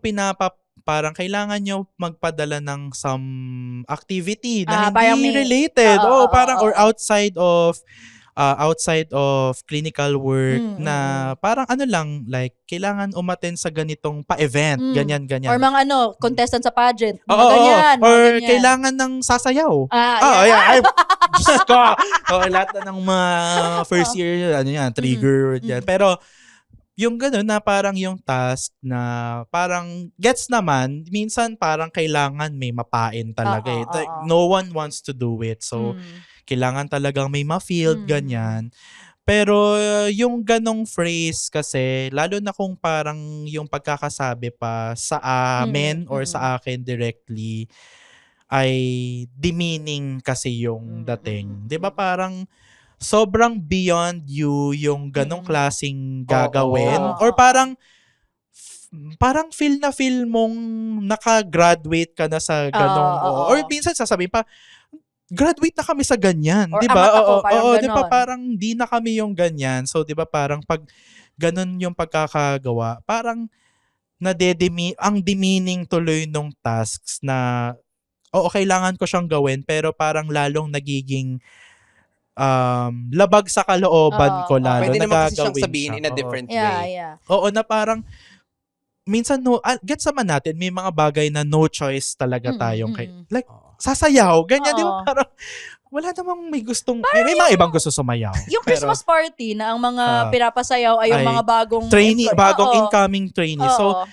parang kailangan nyo magpadala ng some activity na parang hindi may- related. Oo, Parang, or oo. outside of clinical work Mm, na parang ano lang, like, kailangan umattend sa ganitong pa-event, Mm. ganyan. Or mga contestant sa pageant. Mga Oo, ganyan. oo. mga Or ganyan. kailangan ng sasayaw. Yeah. Yeah. Ay, Diyos ko. Lahat na ng mga first year, trigger yan. Pero, yung gano'n na parang yung task na parang gets naman, minsan parang kailangan may mapain talaga. Oo, Like, oo. no one wants to do it. So, kailangan talagang may ma-field, Mm. ganyan. Pero yung ganong phrase kasi, lalo na kung parang yung pagkakasabi pa sa amin or sa akin directly, ay demeaning kasi yung dating. 'Di ba parang sobrang beyond you yung ganong klaseng gagawin? Oo. Or parang feel mong naka-graduate ka na sa ganong. Oo. Or minsan sasabihin pa, graduate na kami sa ganyan, Or 'di ba? angat ako, parang Oo, 'di ba ganon. parang di na kami yung ganyan. So 'di ba parang pag ganon yung pagkakagawa, parang ang demeaning tuloy nung tasks na kailangan ko siyang gawin pero parang lalong nagiging labag sa kalooban ko Oo. lalo. Pwede naman kasi siyang nagagawin sabihin siya. in a Oo. different Yeah, way. yeah. Oo, na parang minsan gets naman natin may mga bagay na no choice talaga tayong like sasayaw, ganyan, di ba? Oo. Parang wala namang may gustong, may mga ibang gusto sumayaw. Yung Pero, Christmas party na ang mga pinapasayaw ay yung ay, mga bagong bagong Oo. incoming trainee. So, Oo.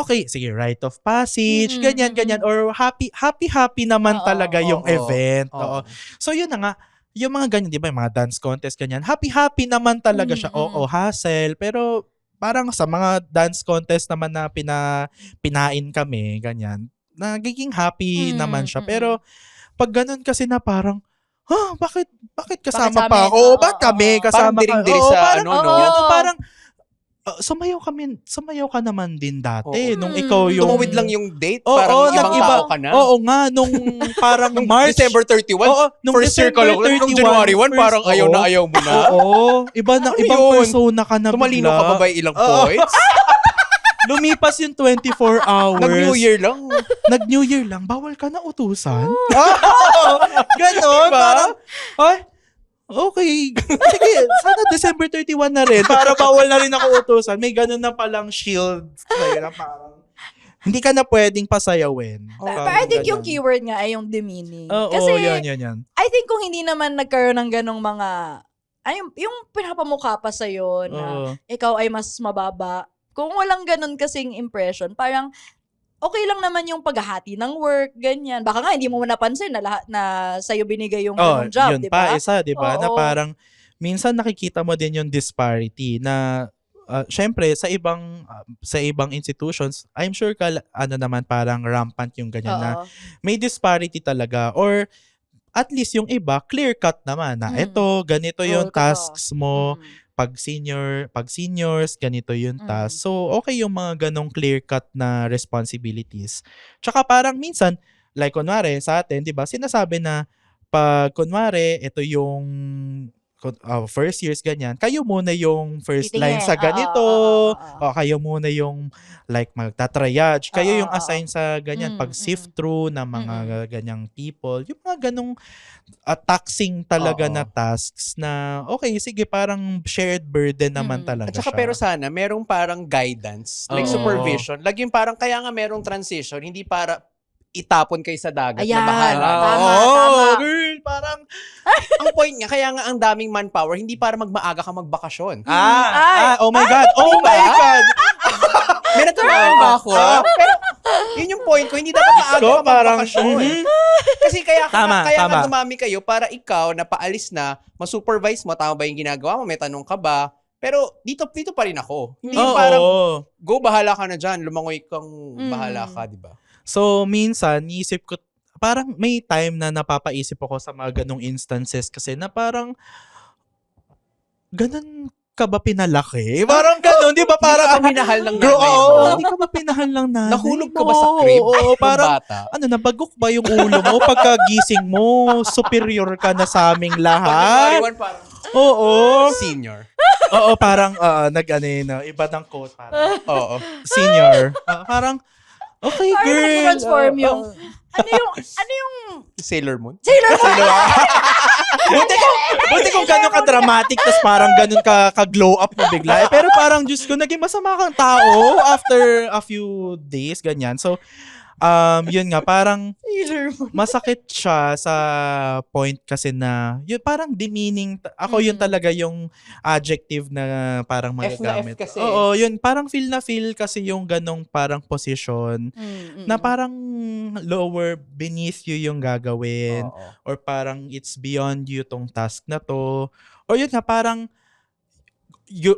okay, sige, rite of passage, ganyan. Or happy naman Oo, talaga yung oo, event. oo. So, yun na nga, yung mga ganyan, di ba, yung mga dance contest, ganyan, happy naman talaga siya. Oo, hassle, pero parang sa mga dance contest naman na pinain kami, ganyan, nagiging happy naman siya. Pero, pag ganun kasi na parang, bakit kasama Bakit sa pa amin? ako? Oo, Bakit kami oo. kasama Parang diri-diri sa parang, ano, no? Oo. parang, sumayaw ka naman din dati Oo. nung ikaw yung Tumawid lang yung date, Oo, parang ibang nag-iba. tao ka na. Oo nga, nung parang Nung March. December 31, Nung first circle ako. Nung January 1, parang ayaw na ayaw mo na. Oo, ibang Ano ibang yun? persona ka na Tumalino ka pa ba ilang Oo. points? Lumipas yung 24 hours. Nag-New Year lang. Nag-New Year lang. Bawal ka na utusan. Ganon. Diba? Parang, ay, okay. Sige, sana December 31 na rin. Para bawal na rin ako utusan. May ganon na palang shield. Sa'yo na parang, hindi ka na pwedeng pasayawin. Pero I think yung keyword nga ay yung demeaning. Oo, Kasi, yan. I think kung hindi naman nagkaroon ng ganong mga, yung pinapamukha pa sa'yo na Oo. ikaw ay mas mababa, kung walang ganon kasing impression, parang okay lang naman yung paghahati ng work, ganyan. Baka nga hindi mo napansin na lahat na sa'yo binigay yung ganong job, yun di ba? pa, isa, di ba? Na Oo. parang, minsan nakikita mo din yung disparity na, syempre, sa ibang institutions, I'm sure naman parang rampant yung ganyan na Oo. may disparity talaga. Or, at least yung iba, clear cut naman na eto, ganito yung Role ko to. tasks mo. Pag seniors, ganito yung task. So, okay yung mga ganong clear-cut na responsibilities. Tsaka parang minsan, like kunwari sa atin, di ba, sinasabi na pag kunwari, ito yung first years, ganyan, kayo muna yung first Titingin. line sa ganito, o kayo muna yung like magta-triage, kayo yung assign sa ganyan, pag-sift through ng mga ganyang people, yung mga ganong taxing talaga na tasks na, okay, sige, parang shared burden naman talaga At saka siya. pero sana, merong parang guidance, like Oo. supervision. Laging parang, kaya nga merong transition, hindi para itapon kayo sa dagat Ayan. na bahala. Tama, Oo, tama. girl, parang, Ang point nga, kaya nga ang daming manpower, hindi para magmaaga ka magbakasyon. oh my God, oh diba? my God. May natutunan ba ako? Pero yun yung point ko, hindi dapat maaga So, ka parang, magbakasyon. Kasi kaya Tama. nga dumami kayo para ikaw na paalis na, masupervise mo, tama ba yung ginagawa mo, may tanong ka ba? Pero dito pa rin ako. Hindi yung parang, go, bahala ka na dyan, lumangoy kang bahala ka, di ba? So, minsan, niisip ko, parang may time na napapaisip ako sa mga ganong instances kasi na parang, ganun ka ba pinalaki? Parang ganun, di ba? Parang, Hindi ka minahal ng Girl, nanay oo, mo. hindi ka ba pinahal ng nanay Nahulog ka mo? ba sa crib? Oo, ng parang, bata? nabagok ba yung ulo mo? Pagkagising mo, superior ka na sa aming Pag lahat? nag-1, parang Oo. senior. Oo, parang, iba ng quote, parang, Oo. senior. Parang, okay, Parang girl. nag-transform yung, ano yung, Sailor Moon. Sailor Moon. Buti kung gano'n ka-dramatic, tas parang gano'n ka-glow up mo bigla. Pero parang, Diyos ko, naging masama kang tao after a few days, ganyan. So, yun nga, parang masakit siya sa point kasi na, yun parang demeaning, ako yun talaga yung adjective na parang F na magagamit. F kasi. Oo, yun, parang feel kasi yung ganong parang position na parang lower beneath you yung gagawin. Oo. Or parang it's beyond you tong task na to. Or yun nga, parang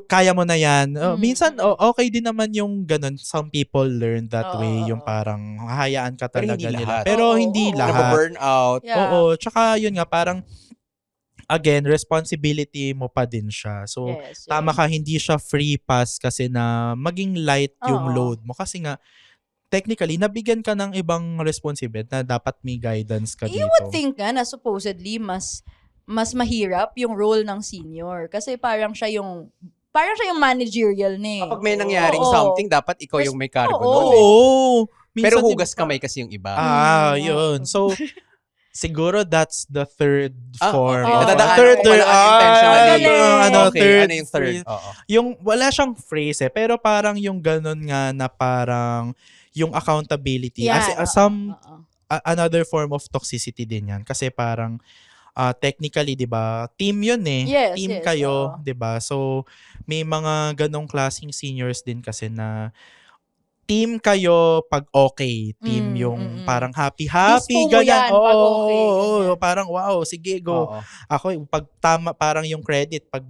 kaya mo na yan. Minsan, okay din naman yung ganun. Some people learn that way. Yung parang hahayaan ka Pero talaga hindi nila. lahat. Pero hindi Oo. lahat. Nababurn out. Yeah. Oo. Tsaka yun nga, parang again, responsibility mo pa din siya. So, Yes, tama ka, hindi siya free pass kasi na maging light yung Oo. load mo. Kasi nga, technically, nabigyan ka ng ibang responsibility na dapat may guidance ka dito. You would think nga na supposedly mas mahirap yung role ng senior kasi parang siya yung managerial na eh. Kapag may nangyaring Oo. something, dapat ikaw yung may cargo Oo. nun eh. Oo. Minsan, Pero di hugas ba, kamay kasi yung iba. yun. So, siguro that's the third form. Okay. Oo. Nadadaanan Third, ko pala intentionally. Galing. Okay, ano yung third? Oo. Yung wala siyang phrase pero parang yung ganun nga na parang yung accountability. Yeah, As another form of toxicity din yan. Kasi parang technically, 'di ba? Team 'yun eh. Yes, Team yes, kayo, oo. 'di ba? So may mga ganong klaseng seniors din kasi na team kayo pag okay. Team yung parang happy Gusto mo ganyan. yan pag okay, ganyan. Parang wow, sige go. Oo. Ako, pag tama, parang yung credit, pag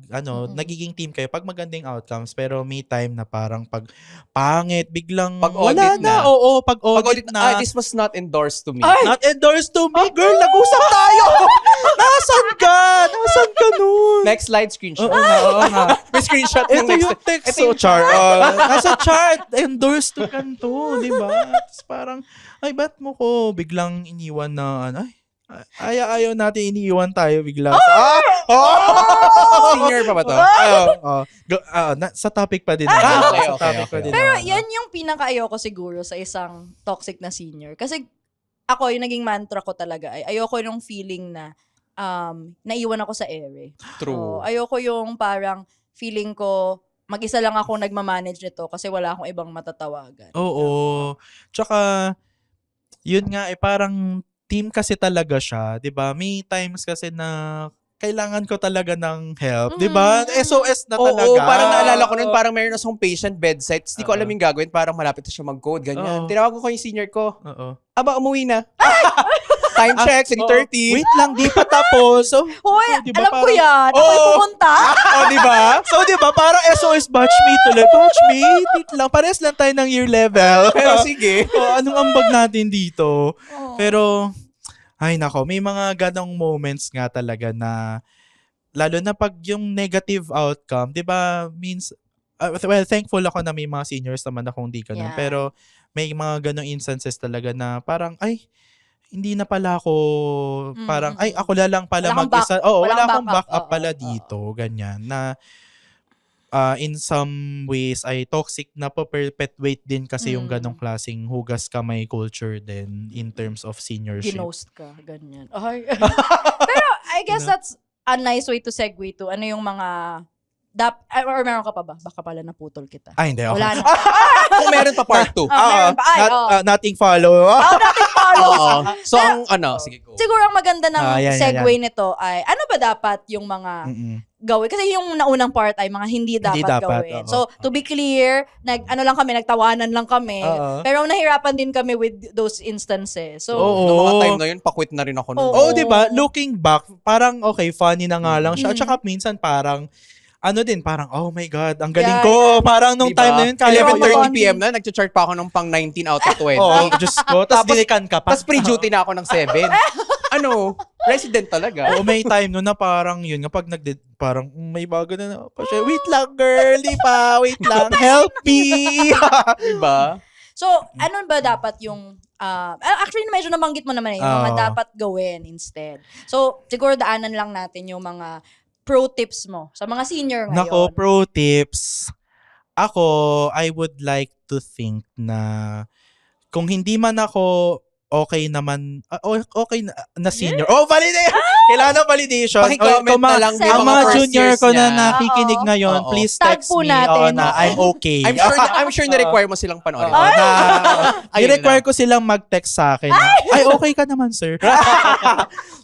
nagiging team kayo, pag magandang outcomes, pero may time na parang pag pangit, biglang Pag wala audit na. Oo, pag Pag audit audit na. this was not endorsed to me. Not endorsed to me, girl, nag-usap tayo! Nasaan ka nun? Next slide, screenshot. Oo nga. May screenshot ng Ito next. yung text. Ito yung chart. Nasa chart. Endorsed to kanto. Di ba? Tapos parang, ay, ba't mo ko biglang iniwan na, ayaw natin iniiwan tayo bigla. Senior pa ba to? Sa topic pa din. Okay, Sa okay, topic okay. pa din. Pero yan yung pinaka-ayoko siguro sa isang toxic na senior. Kasi ako, yung naging mantra ko talaga ay ayoko yung feeling na naiwan ako sa ere. True. Ayoko yung parang feeling ko mag-isa lang ako nagmamanage nito kasi wala akong ibang matatawagan. Oo. Tsaka, yun nga, parang team kasi talaga siya. 'Di ba? May times kasi na kailangan ko talaga ng help. 'Di ba? SOS na Oo, talaga. parang naalala ko nun, parang meron na siyang patient bedside. Hindi ko Oo. alam yung gagawin, parang malapit na siya mag-code, ganyan. Oo. Tinawag ko yung senior ko. Oo. Aba, umuwi na. Time check, 6:30. Wait lang, di pa tapos. So, Hoy, diba alam ko parang- yan. Ako Oo. pumunta. Di ba? So, di ba, parang SOS batchmate ulit. Batchmate, wait lang. Parehas lang tayo ng year level. Pero sige. Anong ambag natin dito? Oo. Pero, ay nako, may mga ganong moments nga talaga na, lalo na pag yung negative outcome, di ba, means, well, thankful ako na may mga seniors naman akong di ganun. Yeah. Pero, may mga ganong instances talaga na parang, ay, hindi na pala ako parang, ay, ako na lang pala Wala kang mag-isa. Oo, wala wala kang akong backup Oo, pala oo. dito. Ganyan. Na in some ways ay toxic na perpetuate din kasi yung ganong klaseng hugas kamay culture din in terms of seniorship. Ginost ka, ganyan. Ay. Pero I guess that's a nice way to segue to ano yung mga or meron ka pa ba? Baka pala naputol kita. Ay, hindi. Okay. Wala na. Kung meron pa part 2. Meron pa. Ay, Nothing follow. nothing follows. Oo. So, sige go. Siguro ang maganda ng Yan. segue nito ay ano ba dapat yung mga gawin? Kasi yung naunang part ay mga hindi dapat gawin. oo. So, to be clear, nagtawanan lang kami. Oo. Pero nahirapan din kami with those instances. So, Noong mga time na yun, pakwit na rin ako nun. Oo. di ba? Looking back, parang okay, funny na nga lang siya. At saka minsan parang parang, oh my God, ang galing ko. Parang nung Diba? time na yun, kaya ko 11:30 PM na, nag-chart pa ako ng pang 19 out of 20. Oo, Diyos ko. Tapos Tapos- dinikan ka pa. Tapos pre-duty na ako ng 7. Resident talaga. Oo, may time no na parang yun, kapag parang may bago na pa siya. Wait lang, girl. Di pa. Wait lang. Help me. Diba? So, ano ba dapat yung actually medyo nabanggit mo naman yung mga Oo. dapat gawin instead. So, siguro daanan lang natin yung mga pro tips mo sa mga senior ngayon. Nako, pro tips. Ako, I would like to think na kung hindi man ako okay naman, okay na senior. Oh, validation! Kailangan ng validation. Paki-comment Kung na lang yung ang mga mga first junior years ko na niya. nakikinig Oo. ngayon, Oo. please Tag text po me natin. na I'm okay. I'm sure na-require mo silang panoorin. Ayun I-require lang. ko silang mag-text sa akin. Ay, okay ka naman, sir.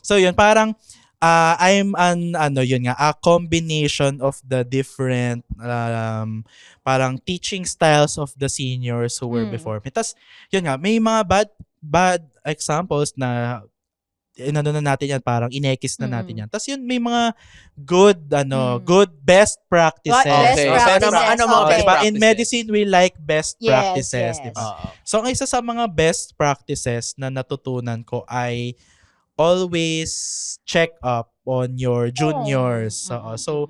So, yun, parang, I'm a combination of the different parang teaching styles of the seniors who were before me. Tapos, yun nga, may mga bad examples na inano na natin yan, parang inekis na natin yan. Tapos yun, may mga good best practices. Best Okay. practices. Ano mga Okay. best Diba? In practices? medicine, we like best Yes, practices. yes. Diba? Oo. So, ang isa sa mga best practices na natutunan ko ay always check up on your juniors. So,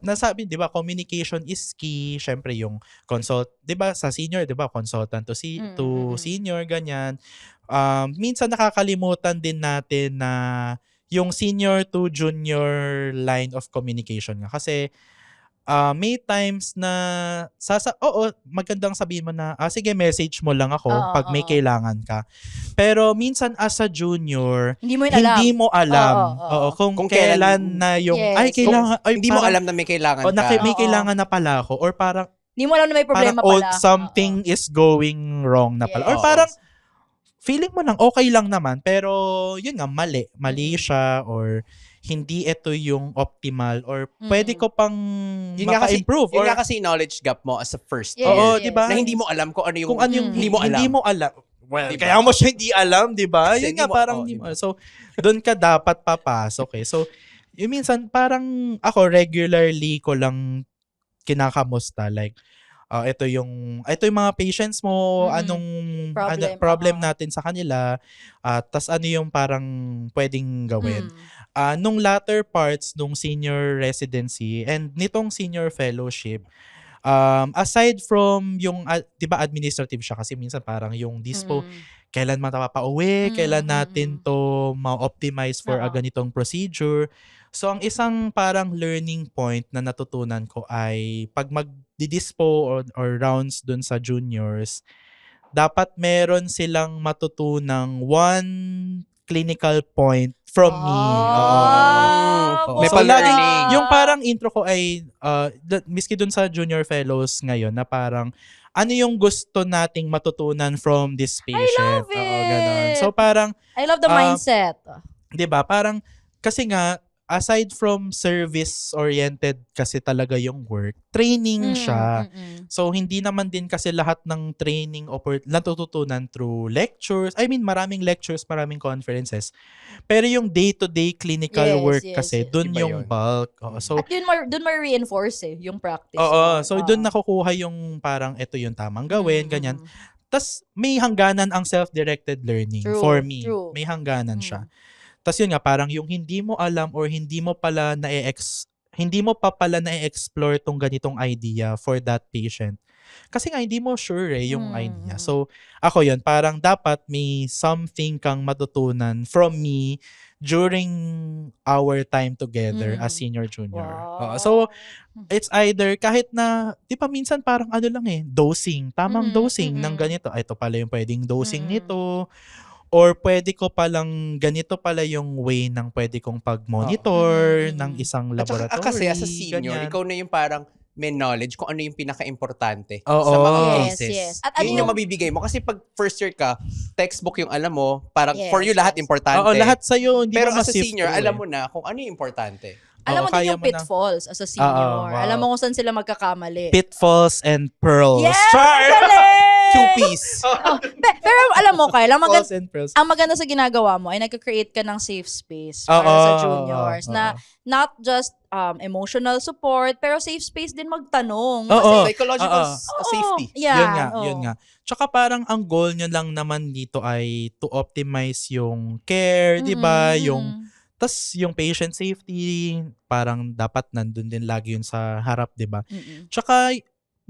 nasabi, 'di ba, communication is key. Syempre yung 'di ba, sa senior, 'di ba, consultant to senior ganyan. Minsan nakakalimutan din natin na yung senior to junior line of communication nga kasi may times na magandang sabihin mo na sige, message mo lang ako Oo, pag may oo. kailangan ka. Pero minsan as a junior, Hindi mo yun alam. hindi mo alam Oo. kung Kung kailan- kailan na yung Yes, kailangan Hindi mo alam na may kailangan ka. may Oo. kailangan na pala ako or parang Hindi mo alam na may problema pala. something is going wrong na pala. Yes. Or parang feeling mo lang okay lang naman pero yun nga mali siya or hindi ito yung optimal or pwede ko pang Yun nga kasi, maka-improve yun or nga kasi knowledge gap mo as a first Yes, year. Oo, yes. 'di ba? Na hindi mo alam kung ano yung, kung ano yung hindi mo alam. Well, Diba? kaya mo siya hindi alam, 'di ba? Kasi Yun hindi nga mo- parang oo, hindi diba? mo. So, doon ka dapat papasok eh. So, yung minsan parang ako regularly ko lang kinakamusta like ito yung mga patients mo, anong problem oo. natin sa kanila, tas ano yung parang pwedeng gawin. Mm. Nung latter parts nung senior residency and nitong senior fellowship, aside from yung, di ba administrative siya kasi minsan parang yung dispo, kailan mapapauwi, kailan natin to ma-optimize for a Oo. ganitong procedure. So, ang isang parang learning point na natutunan ko ay pag mag-dispo or rounds dun sa juniors, dapat meron silang matutunang one clinical point from me. Ah, May So, pa-learning. lagi, yung parang intro ko ay, miski dun sa junior fellows ngayon, na parang, ano yung gusto nating matutunan from this patient? love Oo, ganon. it! So, parang, I love the mindset. 'di ba? Parang kasi nga aside from service-oriented kasi talaga yung work, training siya. So, hindi naman din kasi lahat ng training natututunan through lectures. I mean, maraming lectures, maraming conferences. Pero yung day-to-day clinical Yes, work yes, kasi, yes. dun Iba yung yun. bulk. Oo, so, At dun mo reinforce yung practice. oo. So, dun Oo. nakukuha yung parang ito yung tamang gawin, Mm, ganyan. Tas may hangganan ang self-directed learning True, for me. true. May hangganan siya. Tas yun nga, parang yung hindi mo alam or hindi mo pala hindi mo pa pala na-explore tong ganitong idea for that patient. Kasi nga, hindi mo sure yung idea. So, ako yun, parang dapat may something kang matutunan from me during our time together as senior junior. Wow. So, it's either kahit na, di ba minsan parang ano lang dosing, tamang dosing ng ganito. Ito pala yung pwedeng dosing nito. Or pwede ko palang, ganito pala yung way ng pwede kong pag-monitor ng isang At saka laboratory. kasi as a senior, ganyan. ikaw na yung parang may knowledge kung ano yung pinaka-importante Oo. sa mga Yes, cases. yes. At ano Yun yung mabibigay mo. Kasi pag first year ka, textbook yung alam mo, parang Yes, for you lahat yes. importante. Oo, lahat sa'yo. Hindi Pero mo as a ma-sift senior, through alam mo na kung ano yung importante. Alam mo din kaya yung mo na. pitfalls as a senior. wow. Alam mo kung saan sila magkakamali. Pitfalls and pearls. Yes! Char! Galing! Two-piece. Pero alam mo, Kyle, Pitfalls and pearls. ang maganda sa ginagawa mo ay nagka-create ka ng safe space para Oo, sa juniors oo, na not just emotional support, pero safe space din magtanong. Oo. Psychological safety. Yeah, Yun nga. Tsaka parang ang goal nyo lang naman dito ay to optimize yung care, di ba? Tas yung patient safety, parang dapat nandun din lagi yun sa harap, di ba? Tsaka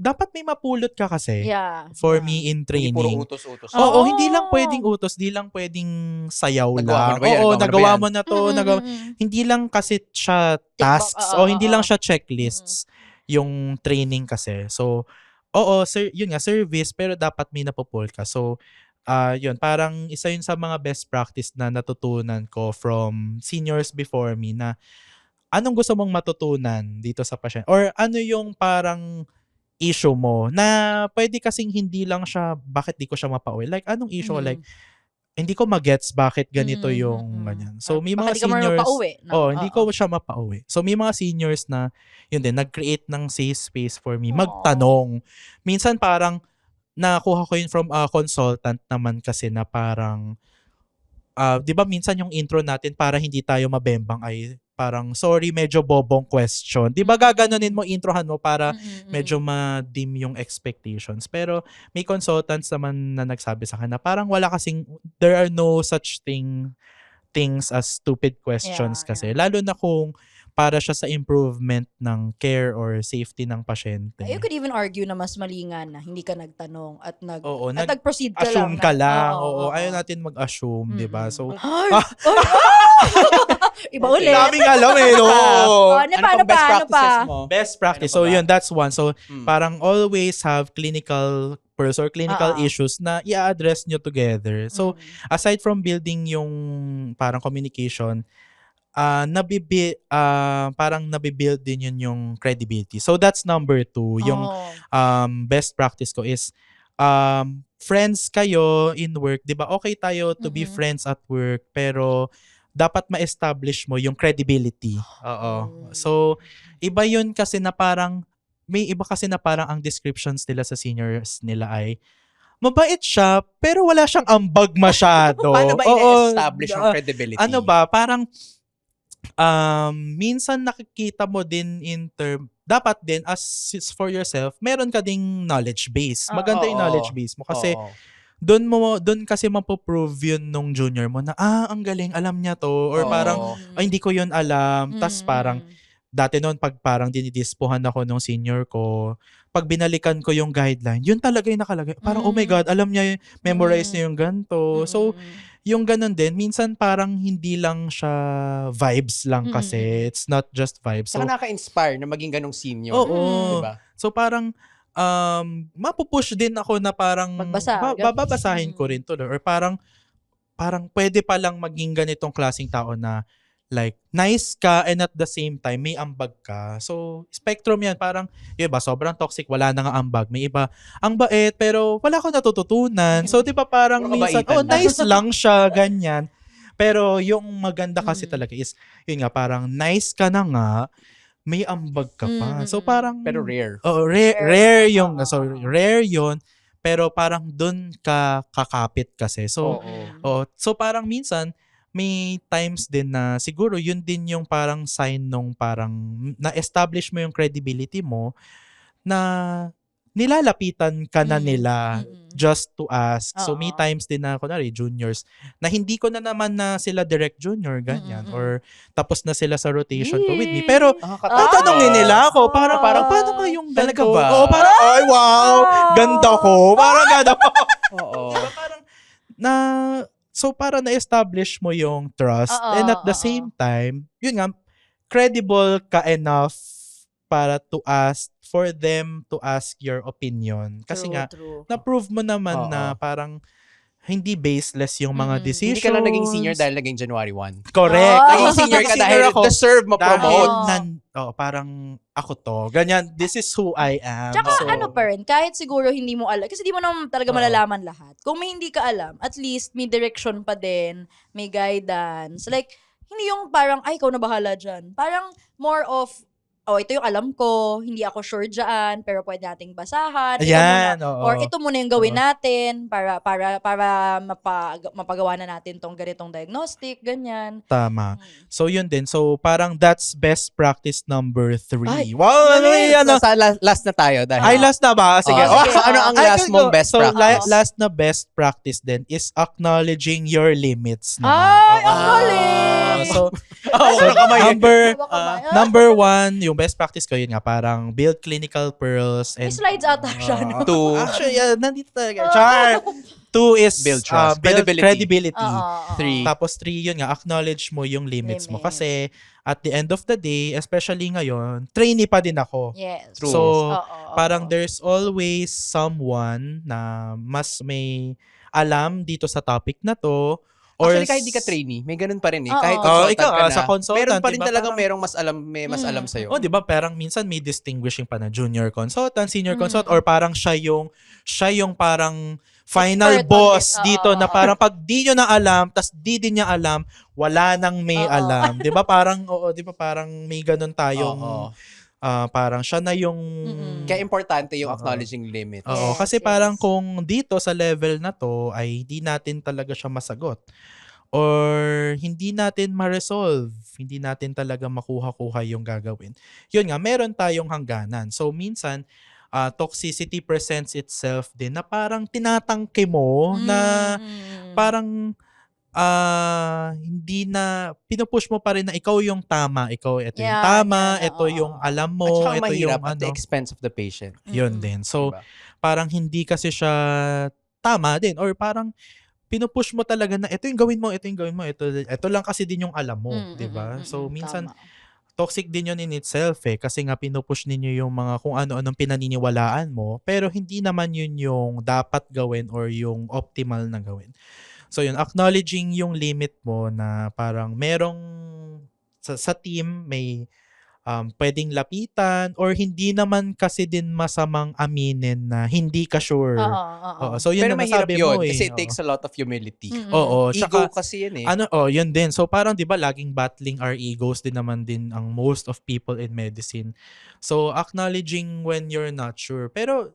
dapat may mapulot ka kasi for me in Hindi puro training. utos-utos. Oo, hindi lang pwedeng utos, di lang pwedeng sayaw Nagawa mo lang. na ba yan? Oo, Nagawa nagawa mo mo na to. Hindi lang kasi siya tasks o hindi lang siya checklists yung training kasi. So, oo, sir, yun nga, service, pero dapat may napupul ka. So, yun, parang isa yun sa mga best practice na natutunan ko from seniors before me na anong gusto mong matutunan dito sa patient? Or ano yung parang issue mo na pwede kasing hindi lang siya, bakit di ko siya mapauwi? Like, anong issue? Like, hindi ko magets bakit ganito yung ganyan. So, may mga seniors, hindi ko siya mapauwi. So, may mga seniors na, yun din, nag-create ng safe space for me, magtanong. Minsan parang, nakuha ko yun from a consultant naman kasi na parang, di ba minsan yung intro natin para hindi tayo mabembang ay parang, sorry, medyo bobong question. Di ba gaganunin mo, introhan mo para medyo ma-dim yung expectations. Pero may consultants naman na nagsabi sa akin na parang wala kasing, there are no such things as stupid questions kasi. Lalo na kung para siya sa improvement ng care or safety ng pasyente. You could even argue na mas malingan na hindi ka nagtanong at Oo, nag-proceed ka assume lang. ka lang. Oo, ayaw natin mag-assume, di ba? So, iba ulit. daming alam no? Ano Ano pang best practices mo? Best practice. Ano pa So ba? yun, that's one. So parang always have clinical or clinical issues na i-address nyo together. So aside from building yung parang communication, parang nabibuild din yun yung credibility. So that's number 2. Yung best practice ko is friends kayo in work, 'di ba? Okay tayo to be friends at work, pero dapat ma-establish mo yung credibility. Oo. So iba yun kasi na parang may iba kasi na parang ang descriptions nila sa seniors nila ay mabait siya pero wala siyang ambag masyado. Paano ba i-establish ang credibility? Ano ba, parang minsan nakikita mo din dapat din as for yourself, meron ka ding knowledge base. Maganda yung knowledge base mo kasi doon kasi mapoprove yun nung junior mo na ang galing, alam niya to, or parang hindi ko yun alam. Tas parang dati noon pag parang dinidispuhan ako nung senior ko, pag binalikan ko yung guideline, yun talaga yung nakalagay. Parang oh my God, alam niya, memorize niya yung ganito. So yung ganun din, minsan parang hindi lang siya vibes lang kasi. It's not just vibes. Saka nakaka-inspire na maging ganong senior. Oo. Diba? So parang mapupush din ako na parang babasahin ko rin to. Or parang pwede palang maging ganitong klaseng tao na like, nice ka and at the same time, may ambag ka. So, spectrum yan. Parang, yung iba, sobrang toxic, wala na nga ambag. May iba, ang bait, pero wala ko natututunan. So, di ba parang minsan, nice lang siya, ganyan. Pero yung maganda kasi talaga is, yun nga, parang nice ka na nga, may ambag ka pa. So, parang... Pero rare. Oh, rare yung... So, rare yun. Pero parang dun ka kakapit kasi. So, so parang minsan, may times din na siguro yun din yung parang sign nung parang na-establish mo yung credibility mo na nilalapitan ka na nila Mm-mm. just to ask. So may Oo. times din na kunwari juniors na hindi ko na naman na sila direct junior ganyan Mm-mm. or tapos na sila sa rotation ko with me. Yay! Pero tatanungin nila ako Ah. parang paano nga yung Talaga ganito? ba? Oo, parang ay wow, ganda ko. Parang ganda ko. Oo. Diba, parang na so para na-establish mo yung trust Oo, and at the oo. same time, yun nga, credible ka enough para to ask for them to ask your opinion. Kasi True, nga, true. na-prove mo naman Oo. na parang hindi baseless yung mga Mm-mm. decisions. Hindi ka lang naging senior dahil naging January 1. Correct. Oh. Naging senior ka dahil ako deserve dahil ma-promote. parang ako to. Ganyan, this is who I am. Tsaka So, ano pa rin, kahit siguro hindi mo alam, kasi di mo naman talaga Oo. malalaman lahat. Kung may hindi ka alam, at least may direction pa din, may guidance. Like, hindi yung parang, ay, ikaw na bahala dyan. Parang more of, oh, ito yung alam ko, hindi ako sure dyan, pero pwede nating basahan. Ito Ayan, muna, oo. or ito muna yung gawin Oo. natin para mapagawa na natin tong ganitong diagnostic, ganyan. tama. Mm. So, yun din. So, parang that's best practice number 3. Ay, Wow! Ano yan? Sa last na tayo dahil. Ay, last na ba? Sige. Oh, sige. So ano ang Ay, last go, mong go. best So, practice? last na best practice din is acknowledging your limits naman. Ay, Oo. ang galing! So, Oo, kamay. number 1, yung best practice ko, yun nga, parang build clinical pearls. May And slides ata siya, no? 2. Actually, nandito talaga. Char! 2 is Build trust. build Credibility. credibility. Oo. 3. Tapos 3, yun nga, acknowledge mo yung limits mo. Limits. Kasi at the end of the day, especially ngayon, trainee pa din ako. Yes. True. So, Oo. parang there's always someone na mas may alam dito sa topic na to. Or Actually, kahit di ka trainee, may ganun pa rin eh. Oo. Kahit Oo, consultant ikaw, ka na, sa consultant, meron pa rin diba, talagang parang- merong mas alam sa'yo. Oh, 'di ba? Parang minsan may distinguishing pa na junior consultant, senior Mm. consultant, or parang siya yung parang final Expert on boss this. Oo, dito na oo. parang pag di nyo na alam, tas di din niya alam, wala nang may Oo. alam. 'Di ba? Parang 'di ba parang may ganun tayong Oo. parang siya na yung Mm-mm. Kaya importante yung Oo. acknowledging limits. Oo, Yes, kasi yes. parang kung dito sa level na to ay hindi natin talaga siya masagot or hindi natin ma-resolve, hindi natin talaga makuha-kuha yung gagawin. Yun nga, meron tayong hangganan. So minsan, toxicity presents itself din na parang tinatangke mo na Mm. parang hindi na pinupush mo pa rin na ikaw yung tama, ito yung Yeah, tama, yeah, ito oo. yung alam At mo, saka ito mahirap yung at the expense of the patient. yun Mm-mm. din. So, Diba? parang hindi kasi siya tama din or parang pinupush mo talaga na ito yung gawin mo, ito lang kasi din yung alam mo, Mm, 'di ba? mm, So mm, minsan tama. toxic din yun in itself kasi nga pinupush ninyo yung mga kung ano-anong pinaniniwalaan mo pero hindi naman yun yung dapat gawin or yung optimal na gawin. So yun, acknowledging yung limit mo na parang merong sa team may pwedeng lapitan or hindi naman kasi din masamang aminin na hindi ka sure. Oo. So yun Pero ang mahirap nasabi yun mo kasi it Oo. takes a lot of humility. Mm-mm. Oo, Ego tsaka kasi yan eh. yun din. So parang 'di ba laging battling our egos din naman din ang most of people in medicine. So acknowledging when you're not sure. Pero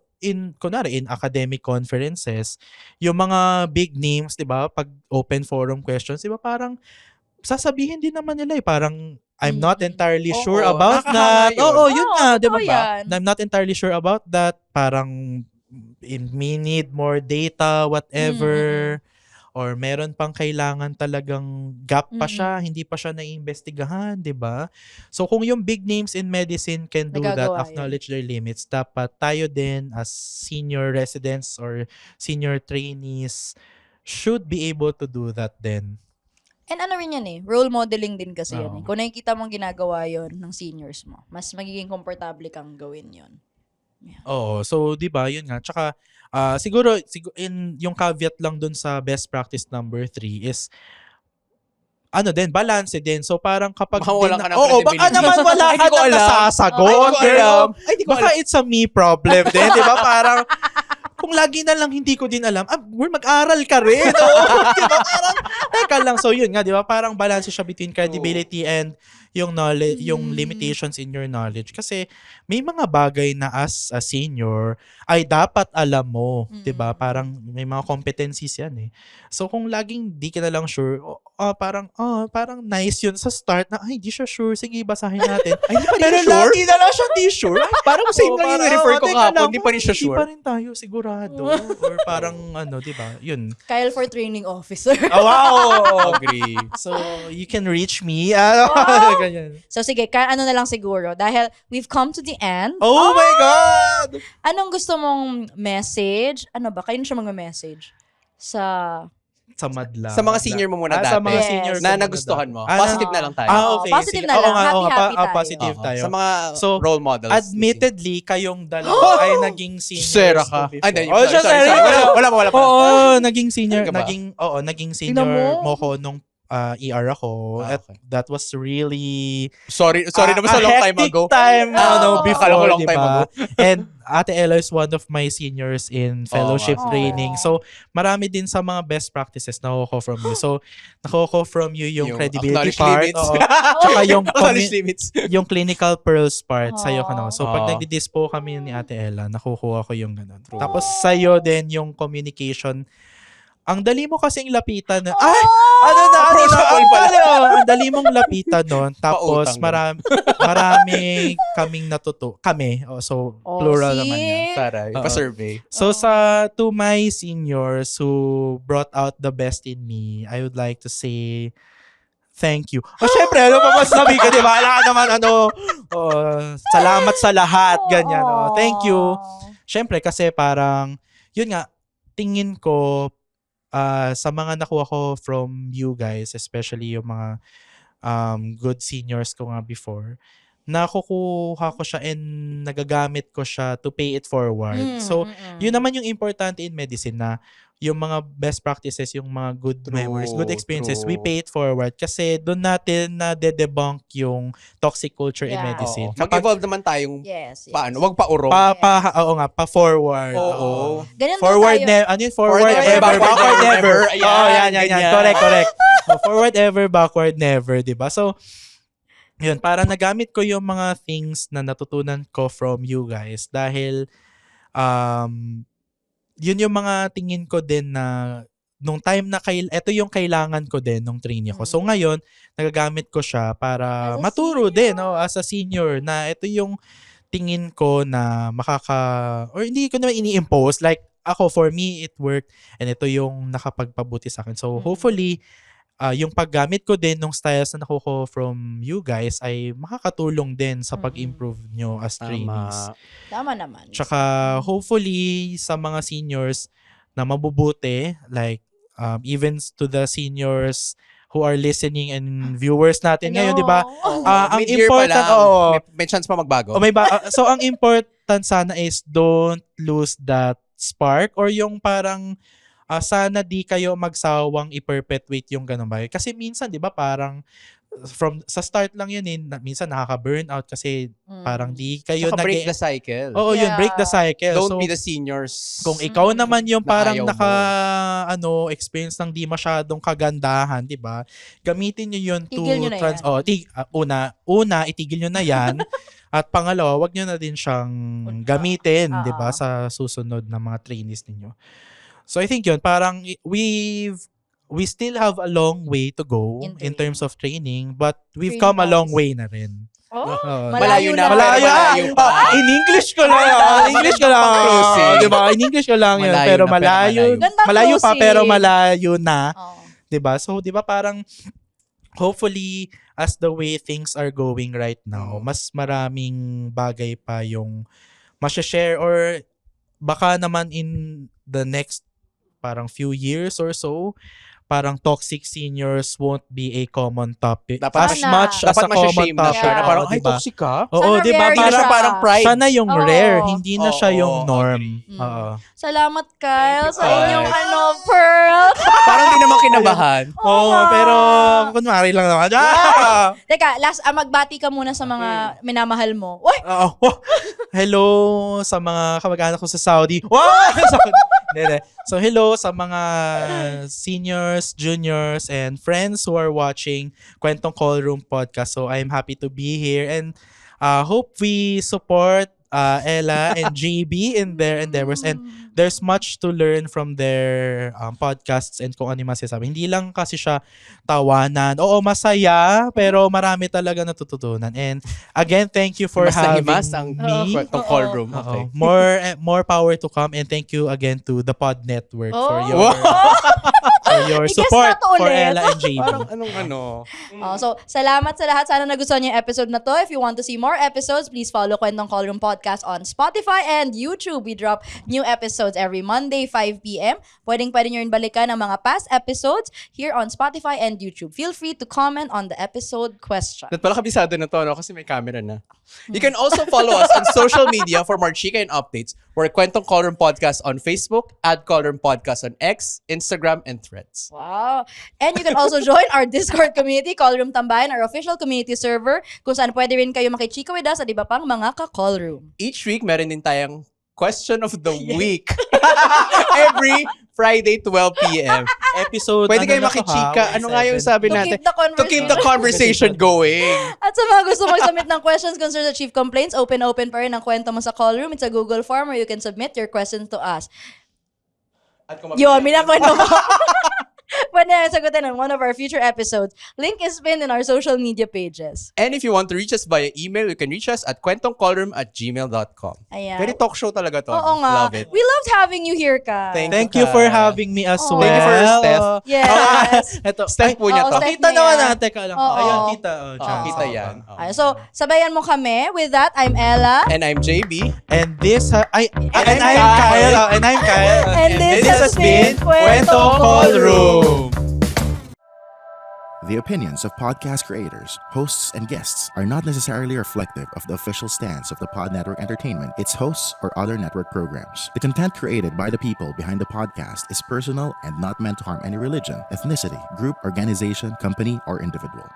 kunwari in academic conferences, yung mga big names, 'di ba, pag open forum questions, 'di ba, parang sasabihin din naman nila parang I'm not entirely Oo, sure about nakakahanga that. yun. Oo, yun nga, 'di ba? totoo yan. I'm not entirely sure about that. Parang may need more data, whatever. Or meron pang kailangan talagang gap pa siya, hindi pa siya naiimbestigahan, 'di ba? So kung yung big names in medicine can do that, Nagagawa yun. acknowledge their limits, dapat tayo din as senior residents or senior trainees should be able to do that then. And ano rin yan role modeling din kasi yan Oo. Kung nakikita mong ginagawa yon ng seniors mo, mas magiging komportable kang gawin yon. Oo. So, di ba, yun nga. Tsaka, siguro, in yung caveat lang dun sa best practice number 3 is, balance din. So, parang kapag... Baka wala ka ng Oo, baka credibility. naman wala Ay, ka di ko na alam. nasasagot. Ay, di ko alam. Ay, di ko Baka it's a me problem din, di ba? Parang, kung lagi na lang hindi ko din alam, mag-aral ka rin. Oo, di ba? Parang, teka lang. So, yun nga, di ba? Parang balance siya between credibility and yung knowledge, yung limitations in your knowledge. Kasi may mga bagay na as a senior ay dapat alam mo, 'di ba? Parang may mga competencies 'yan eh. So kung laging di ka na lang sure, parang nice yun sa start na ay di siya sure, sige basahin natin. Ay, hindi pa rin Pero siya sure? lagi na lang siya di sure. Ay, Parang same lang yung refer ko teka kahapon, lang, hindi pa rin siya Hindi sure. pa rin tayo sigurado. Or parang di ba? Yun. Kyle for training officer. Oh, wow! Agree. So, you can reach me. Ganyan. So sige, ano na lang siguro. Dahil we've come to the end. Oh my God! Anong gusto mong message? Ano ba? Kayo na siya mag-message? Sa madla. Sa mga senior mo muna Sa dati. mga Yes. senior ko Na muna nagustuhan dati. mo. Positive na lang tayo. Okay. Positive sige. na lang. Oo nga, Happy-happy tayo. positive Oo. tayo. Sa mga So, role models. Admittedly, kayong dalawa ay naging seniors Sarah ko ka. before. Ay, hindi. Oh, siya, Sorry. Sarah. Wala pa. Oo, naging senior. Talaga ba? Naging Tingnan senior mo. mo ko nung ER ako. Ah, At okay. that was really Sorry naman sa long time hectic ago. time before, Akala ko long time diba? ago. And Ate Ella is one of my seniors in fellowship nga. training. Aww. So, marami din sa mga best practices na nakukuha from you. So, nakukuha from you yung credibility acknowledge part. limits. Oo. Tsaka yung Acknowledge limits. yung clinical pearls part sa'yo ka na. So, pag Aww. nagdi-dispo kami ni Ate Ella, nakukuha ko yung ganun. True. Tapos sa'yo din yung communication. Ang dali mo kasing lapitan na, Approachable pala. ang dali mong lapitan nun. Tapos, Pautang marami kaming kami. So, plural naman yan. Taray. Oo. Pa-survey. So, to my seniors who brought out the best in me, I would like to say, thank you. Syempre, ano pa mas sabi ko, di ba? Alam ka naman, salamat sa lahat, ganyan. Thank you. Syempre, kasi parang, yun nga, tingin ko, sa mga nakuha ko from you guys, especially yung mga good seniors ko nga before, nakukuha ko siya and nagagamit ko siya to pay it forward. So, yun naman yung importante in medicine na yung mga best practices, yung mga good memories, good experiences, we pay it forward kasi doon natin na de-debunk yung toxic culture in Yeah. medicine. Oo. Mag-evolve naman tayong Yes. paano. Wag pa-urong. Pa-forward. Oo. Ganyan Forward daw tayo. ano yun? Forward Forward ever, ever, backward never. never. Ayan, Yan. ganyan. Correct. Forward ever, backward never, di ba? So, yun, para nagamit ko yung mga things na natutunan ko from you guys dahil yun yung mga tingin ko din na nung time na ito yung kailangan ko din nung trainee ko. So ngayon, nagagamit ko siya para As a maturo senior. din as a senior na ito yung tingin ko na or hindi ko naman ini-impose. Like ako, for me, it worked and ito yung nakapagpabuti sa akin. So hopefully, yung paggamit ko din ng styles na nakuha from you guys ay makakatulong din sa pag-improve nyo as trainees. Tama naman. Tsaka hopefully sa mga seniors na mabubuti, like even to the seniors who are listening and viewers natin ngayon, di ba? Ang Mid-year pa important, lang. May chance pa magbago. so ang important sana is don't lose that spark or yung parang sana di kayo magsawang i-perpetuate yung ganun ba. Kasi minsan, di ba, parang sa start lang yun minsan nakaka-burnout kasi parang di kayo Saka break the cycle. Oo, yun, break the cycle. Don't So, be the seniors. kung ikaw naman yung parang na ayaw experience ng di masyadong kagandahan, di ba? Gamitin nyo yun to Tigil nyo na yan. una, itigil nyo na yan. At pangalawa, wag nyo na din siyang gamitin, di ba, sa susunod na mga trainees ninyo. So I think yun, parang we still have a long way to go in terms of training, but we've come a long way na rin. Malayo na. Malayo pa. In English ko lang. Diba? In English ko lang yun. Malayo Pero na, malayo. Gandang Malayo pa closing. pero malayo na. Oh. Diba? So, diba parang hopefully as the way things are going right now, mas maraming bagay pa yung masya-share or baka naman in the next parang few years or so, parang toxic seniors won't be a common topic. Dapat As much as a common shame na topic. siya. Na Yeah. parang, ay, diba? toxic ka? Oo, Sana diba? rare Hindi na siya siya. parang pride. Siya na yung Oo. rare, hindi na siya Oo, yung norm. agree. Oo. Salamat, Kyle, sa Kyle. inyong Pearl. Parang di naman kinabahan. Oo, pero kunwari lang naman. Teka, last, magbati ka muna sa mga minamahal mo. Uy! Hello sa mga kamag-anak ko sa Saudi. Wow! Hindi. So hello sa mga seniors, juniors, and friends who are watching Kwentong Callroom Podcast. So I'm happy to be here and hope we support Ella and JB in their endeavors, and there's much to learn from their podcasts and kung ano yung masasabi. Hindi lang kasi siya tawanan. Oo, masaya, pero marami talaga natututunan. And again, thank you for having ang me. Kwentong Callroom. Oo. Okay. More power to come, and thank you again to the Pod Network for your I guess support na to for ulit. Ella and JB. Parang anong ano. So, salamat sa lahat. Sana nagustuhan niyo yung episode na to. If you want to see more episodes, please follow Kwentong Callroom Podcast on Spotify and YouTube. We drop new episodes every Monday, 5 p.m. Pwede nyo rin balikan ang mga past episodes here on Spotify and YouTube. Feel free to comment on the episode question. At pala kabisado na to, no? Kasi may camera na. You can also follow us on social media for more chika and updates. We're Kwentong Callroom Podcast on Facebook, @Callroom Podcast on X, Instagram, and Threads. Wow. And you can also join our Discord community, Callroom Tambayan, our official community server, kung saan pwede rin kayo makichika with us at iba pang mga ka-callroom. Each week, meron din tayong question of the week. Every Friday, 12 p.m. Episode, Pwede kayo na to, makichika. ha? Ano nga yung sabi To natin? keep the To keep the conversation going. At sa mga gusto mag-submit ng questions, concerns, at chief complaints, open pa rin ang kwento mo sa Callroom. It's a Google form where you can submit your questions to us. At kung Yun, minakwento mo. Pwede na sagutin on one of our future episodes. Link is pinned in our social media pages. And if you want to reach us via email, you can reach us at kwentongcallroom@gmail.com. Ayan. Very talk show talaga to. Oo nga. Love it. We loved having you here, Ka. Thank you for having me as Oh. well. Thank you for Steph. Yes. Ito, Steph po niya Oo, to. Steph kita na naman yan. natin. Teka lang. Oo. Ayan, kita. Dyan. Kita yan. Ay, so, sabayan mo kami. With that, I'm Ella. And I'm JB. And this, and I'm I'm Kyle. Kyle. And I'm Kyle. And this has been Kwentong Callroom. The opinions of podcast creators, hosts, and guests are not necessarily reflective of the official stance of the Pod Network Entertainment, its hosts, or other network programs. The content created by the people behind the podcast is personal and not meant to harm any religion, ethnicity, group, organization, company, or individual.